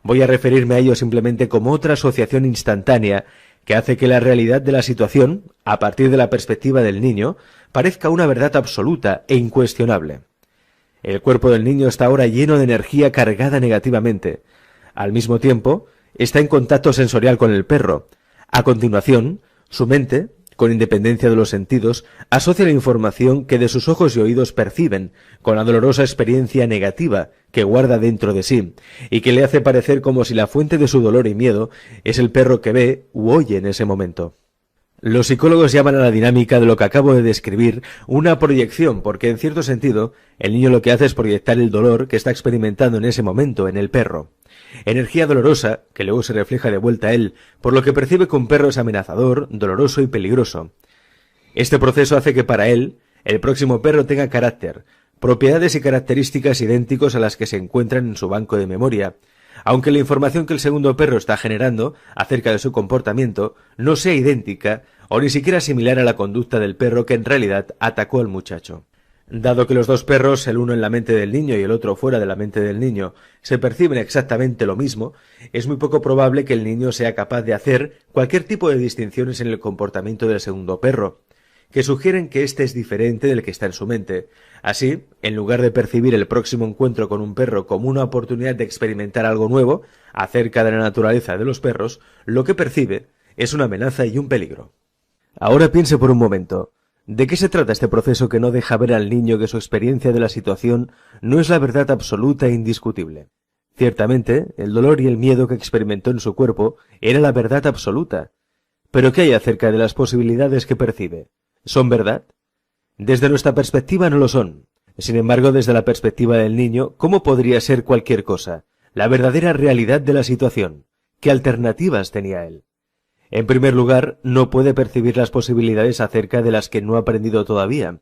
Voy a referirme a ello simplemente como otra asociación instantánea que hace que la realidad de la situación, a partir de la perspectiva del niño, parezca una verdad absoluta e incuestionable. El cuerpo del niño está ahora lleno de energía cargada negativamente. Al mismo tiempo, está en contacto sensorial con el perro. A continuación, su mente, con independencia de los sentidos, asocia la información que de sus ojos y oídos perciben con la dolorosa experiencia negativa que guarda dentro de sí, y que le hace parecer como si la fuente de su dolor y miedo es el perro que ve u oye en ese momento. Los psicólogos llaman a la dinámica de lo que acabo de describir una proyección, porque en cierto sentido, el niño lo que hace es proyectar el dolor que está experimentando en ese momento en el perro. Energía dolorosa, que luego se refleja de vuelta a él, por lo que percibe que un perro es amenazador, doloroso y peligroso. Este proceso hace que para él, el próximo perro tenga carácter, propiedades y características idénticos a las que se encuentran en su banco de memoria, aunque la información que el segundo perro está generando acerca de su comportamiento no sea idéntica o ni siquiera similar a la conducta del perro que en realidad atacó al muchacho. Dado que los dos perros, el uno en la mente del niño y el otro fuera de la mente del niño, se perciben exactamente lo mismo, es muy poco probable que el niño sea capaz de hacer cualquier tipo de distinciones en el comportamiento del segundo perro. que sugieren que éste es diferente del que está en su mente. Así, en lugar de percibir el próximo encuentro con un perro como una oportunidad de experimentar algo nuevo acerca de la naturaleza de los perros, lo que percibe es una amenaza y un peligro. Ahora piense por un momento, ¿de qué se trata este proceso que no deja ver al niño que su experiencia de la situación no es la verdad absoluta e indiscutible? Ciertamente, el dolor y el miedo que experimentó en su cuerpo era la verdad absoluta. ¿Pero qué hay acerca de las posibilidades que percibe? ¿Son verdad? Desde nuestra perspectiva no lo son. Sin embargo, desde la perspectiva del niño, ¿cómo podría ser cualquier cosa? La verdadera realidad de la situación. ¿Qué alternativas tenía él? En primer lugar, no puede percibir las posibilidades acerca de las que no ha aprendido todavía.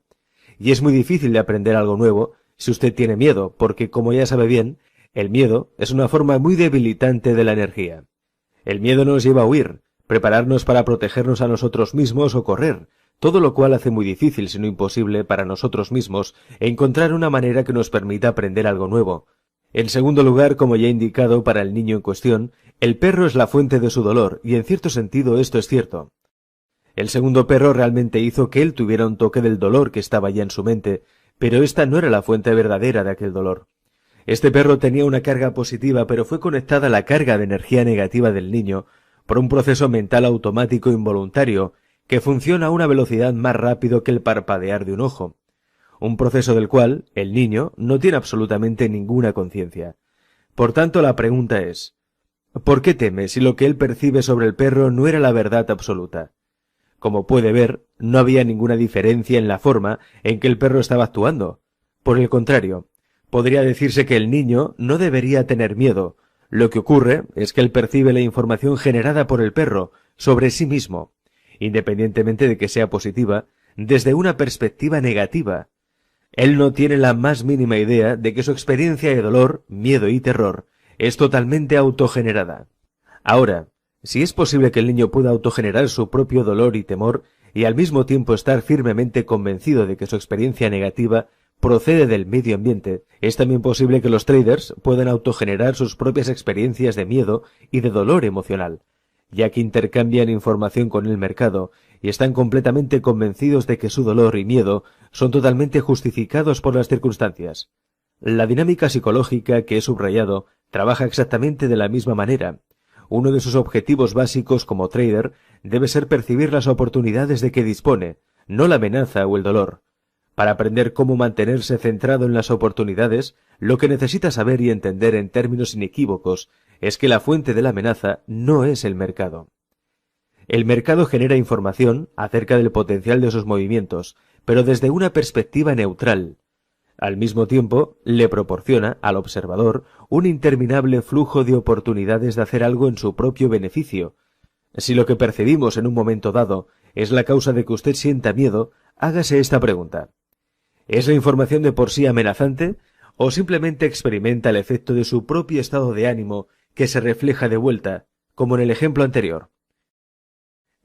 Y es muy difícil de aprender algo nuevo si usted tiene miedo, porque, como ya sabe bien, el miedo es una forma muy debilitante de la energía. El miedo nos lleva a huir, prepararnos para protegernos a nosotros mismos o correr, todo lo cual hace muy difícil, si no imposible, para nosotros mismos encontrar una manera que nos permita aprender algo nuevo. En segundo lugar, como ya he indicado para el niño en cuestión, el perro es la fuente de su dolor, y en cierto sentido esto es cierto. El segundo perro realmente hizo que él tuviera un toque del dolor que estaba ya en su mente, pero esta no era la fuente verdadera de aquel dolor. Este perro tenía una carga positiva, pero fue conectada a la carga de energía negativa del niño por un proceso mental automático involuntario que funciona a una velocidad más rápido que el parpadear de un ojo. Un proceso del cual el niño no tiene absolutamente ninguna conciencia. Por tanto, la pregunta es, ¿por qué teme si lo que él percibe sobre el perro no era la verdad absoluta? Como puede ver, no había ninguna diferencia en la forma en que el perro estaba actuando. Por el contrario, podría decirse que el niño no debería tener miedo. Lo que ocurre es que él percibe la información generada por el perro sobre sí mismo, independientemente de que sea positiva, desde una perspectiva negativa. Él no tiene la más mínima idea de que su experiencia de dolor, miedo y terror es totalmente autogenerada. Ahora, si es posible que el niño pueda autogenerar su propio dolor y temor y al mismo tiempo estar firmemente convencido de que su experiencia negativa procede del medio ambiente, es también posible que los traders puedan autogenerar sus propias experiencias de miedo y de dolor emocional, ya que intercambian información con el mercado y están completamente convencidos de que su dolor y miedo son totalmente justificados por las circunstancias. La dinámica psicológica que he subrayado trabaja exactamente de la misma manera. Uno de sus objetivos básicos como trader debe ser percibir las oportunidades de que dispone, no la amenaza o el dolor. Para aprender cómo mantenerse centrado en las oportunidades, lo que necesita saber y entender en términos inequívocos es que la fuente de la amenaza no es el mercado. El mercado genera información acerca del potencial de sus movimientos, pero desde una perspectiva neutral. Al mismo tiempo, le proporciona al observador un interminable flujo de oportunidades de hacer algo en su propio beneficio. Si lo que percibimos en un momento dado es la causa de que usted sienta miedo, hágase esta pregunta. ¿Es la información de por sí amenazante o simplemente experimenta el efecto de su propio estado de ánimo que se refleja de vuelta, como en el ejemplo anterior?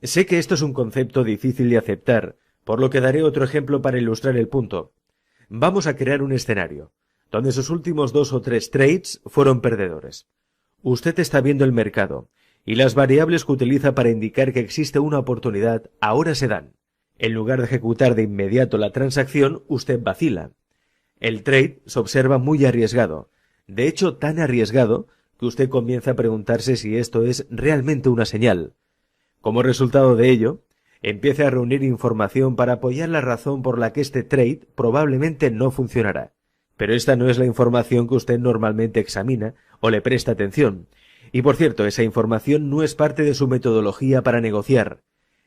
Sé que esto es un concepto difícil de aceptar, por lo que daré otro ejemplo para ilustrar el punto. Vamos a crear un escenario, donde sus últimos 2 o 3 trades fueron perdedores. Usted está viendo el mercado, y las variables que utiliza para indicar que existe una oportunidad ahora se dan. En lugar de ejecutar de inmediato la transacción, usted vacila. El trade se observa muy arriesgado, de hecho tan arriesgado que usted comienza a preguntarse si esto es realmente una señal. Como resultado de ello, empieza a reunir información para apoyar la razón por la que este trade probablemente no funcionará. Pero esta no es la información que usted normalmente examina o le presta atención. Y por cierto, esa información no es parte de su metodología para negociar.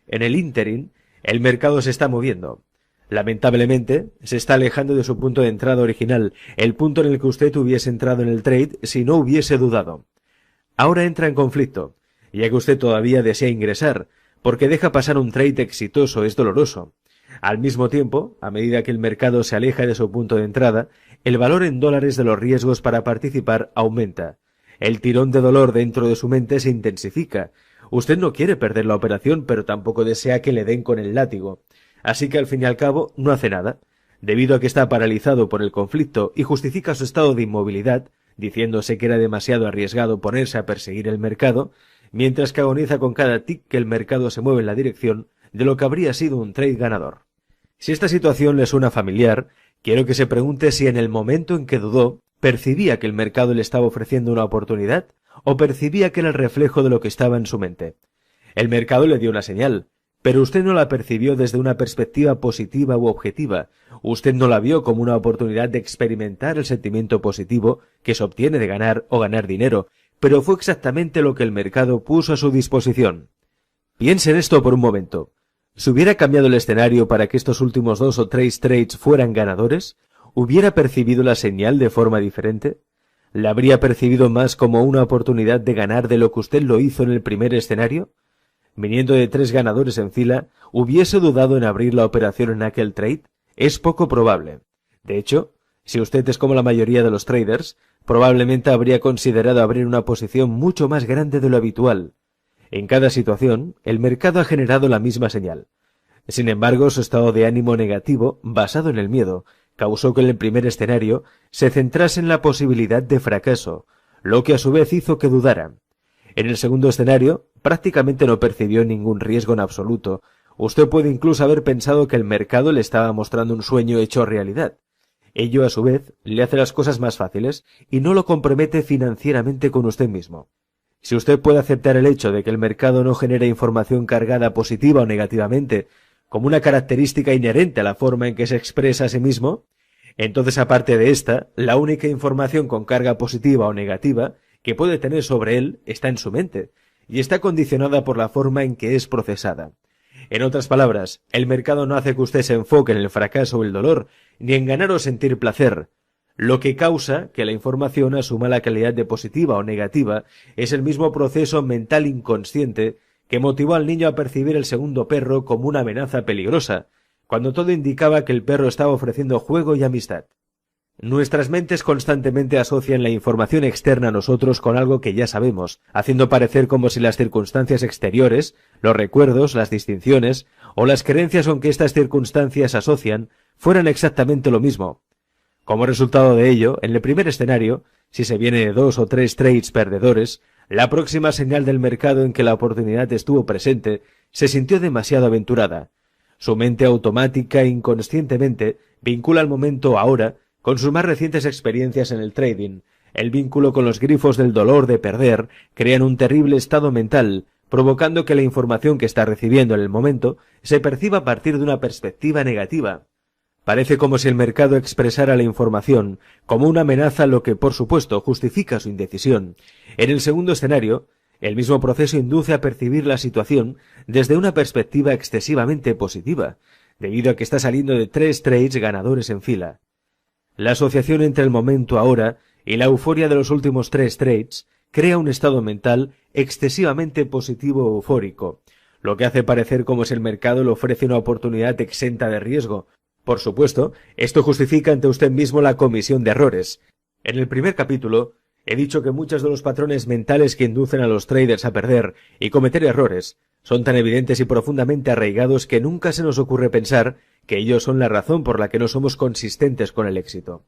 En el ínterin, el mercado se está moviendo. Lamentablemente, se está alejando de su punto de entrada original, el punto en el que usted hubiese entrado en el trade si no hubiese dudado. Ahora entra en conflicto, ya que usted todavía desea ingresar, porque deja pasar un trade exitoso es doloroso. Al mismo tiempo, a medida que el mercado se aleja de su punto de entrada, el valor en dólares de los riesgos para participar aumenta. El tirón de dolor dentro de su mente se intensifica. Usted no quiere perder la operación, pero tampoco desea que le den con el látigo. Así que al fin y al cabo no hace nada. Debido a que está paralizado por el conflicto y justifica su estado de inmovilidad, diciéndose que era demasiado arriesgado ponerse a perseguir el mercado, mientras que agoniza con cada tic que el mercado se mueve en la dirección de lo que habría sido un trade ganador. Si esta situación le suena familiar, quiero que se pregunte si en el momento en que dudó, percibía que el mercado le estaba ofreciendo una oportunidad o percibía que era el reflejo de lo que estaba en su mente. El mercado le dio una señal, pero usted no la percibió desde una perspectiva positiva u objetiva. Usted no la vio como una oportunidad de experimentar el sentimiento positivo que se obtiene de ganar o ganar dinero, pero fue exactamente lo que el mercado puso a su disposición. Piense en esto por un momento. ¿Se hubiera cambiado el escenario para que estos últimos 2 o 3 trades fueran ganadores? ¿Hubiera percibido la señal de forma diferente? ¿La habría percibido más como una oportunidad de ganar de lo que usted lo hizo en el primer escenario? Viniendo de 3 ganadores en fila, ¿hubiese dudado en abrir la operación en aquel trade? Es poco probable. De hecho, si usted es como la mayoría de los traders, probablemente habría considerado abrir una posición mucho más grande de lo habitual. En cada situación, el mercado ha generado la misma señal. Sin embargo, su estado de ánimo negativo, basado en el miedo, causó que en el primer escenario se centrase en la posibilidad de fracaso, lo que a su vez hizo que dudara. En el segundo escenario, prácticamente no percibió ningún riesgo en absoluto. Usted puede incluso haber pensado que el mercado le estaba mostrando un sueño hecho realidad. Ello, a su vez, le hace las cosas más fáciles y no lo compromete financieramente con usted mismo. Si usted puede aceptar el hecho de que el mercado no genera información cargada positiva o negativamente, como una característica inherente a la forma en que se expresa a sí mismo, entonces aparte de esta, la única información con carga positiva o negativa que puede tener sobre él está en su mente, y está condicionada por la forma en que es procesada. En otras palabras, el mercado no hace que usted se enfoque en el fracaso o el dolor, ni en ganar o sentir placer. Lo que causa que la información asuma la calidad de positiva o negativa es el mismo proceso mental inconsciente que motivó al niño a percibir el segundo perro como una amenaza peligrosa, cuando todo indicaba que el perro estaba ofreciendo juego y amistad. Nuestras mentes constantemente asocian la información externa a nosotros con algo que ya sabemos, haciendo parecer como si las circunstancias exteriores, los recuerdos, las distinciones o las creencias con que estas circunstancias asocian fueran exactamente lo mismo. Como resultado de ello, en el primer escenario, si se viene de 2 o 3 trades perdedores, la próxima señal del mercado en que la oportunidad estuvo presente se sintió demasiado aventurada. Su mente automática e inconscientemente vincula el momento ahora con sus más recientes experiencias en el trading. El vínculo con los grifos del dolor de perder crean un terrible estado mental, provocando que la información que está recibiendo en el momento se perciba a partir de una perspectiva negativa. Parece como si el mercado expresara la información como una amenaza, lo que por supuesto justifica su indecisión. En el segundo escenario, el mismo proceso induce a percibir la situación desde una perspectiva excesivamente positiva, debido a que está saliendo de 3 trades ganadores en fila. La asociación entre el momento ahora y la euforia de los últimos 3 trades crea un estado mental excesivamente positivo o eufórico, lo que hace parecer como si el mercado le ofrece una oportunidad exenta de riesgo. Por supuesto, esto justifica ante usted mismo la comisión de errores. En el primer capítulo, he dicho que muchos de los patrones mentales que inducen a los traders a perder y cometer errores son tan evidentes y profundamente arraigados que nunca se nos ocurre pensar que ellos son la razón por la que no somos consistentes con el éxito.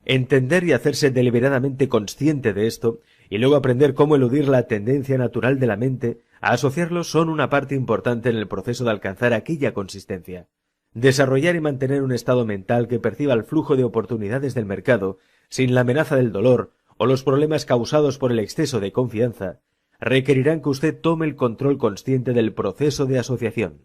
Entender y hacerse deliberadamente consciente de esto, y luego aprender cómo eludir la tendencia natural de la mente a asociarlos, son una parte importante en el proceso de alcanzar aquella consistencia. Desarrollar y mantener un estado mental que perciba el flujo de oportunidades del mercado, sin la amenaza del dolor o los problemas causados por el exceso de confianza, requerirán que usted tome el control consciente del proceso de asociación.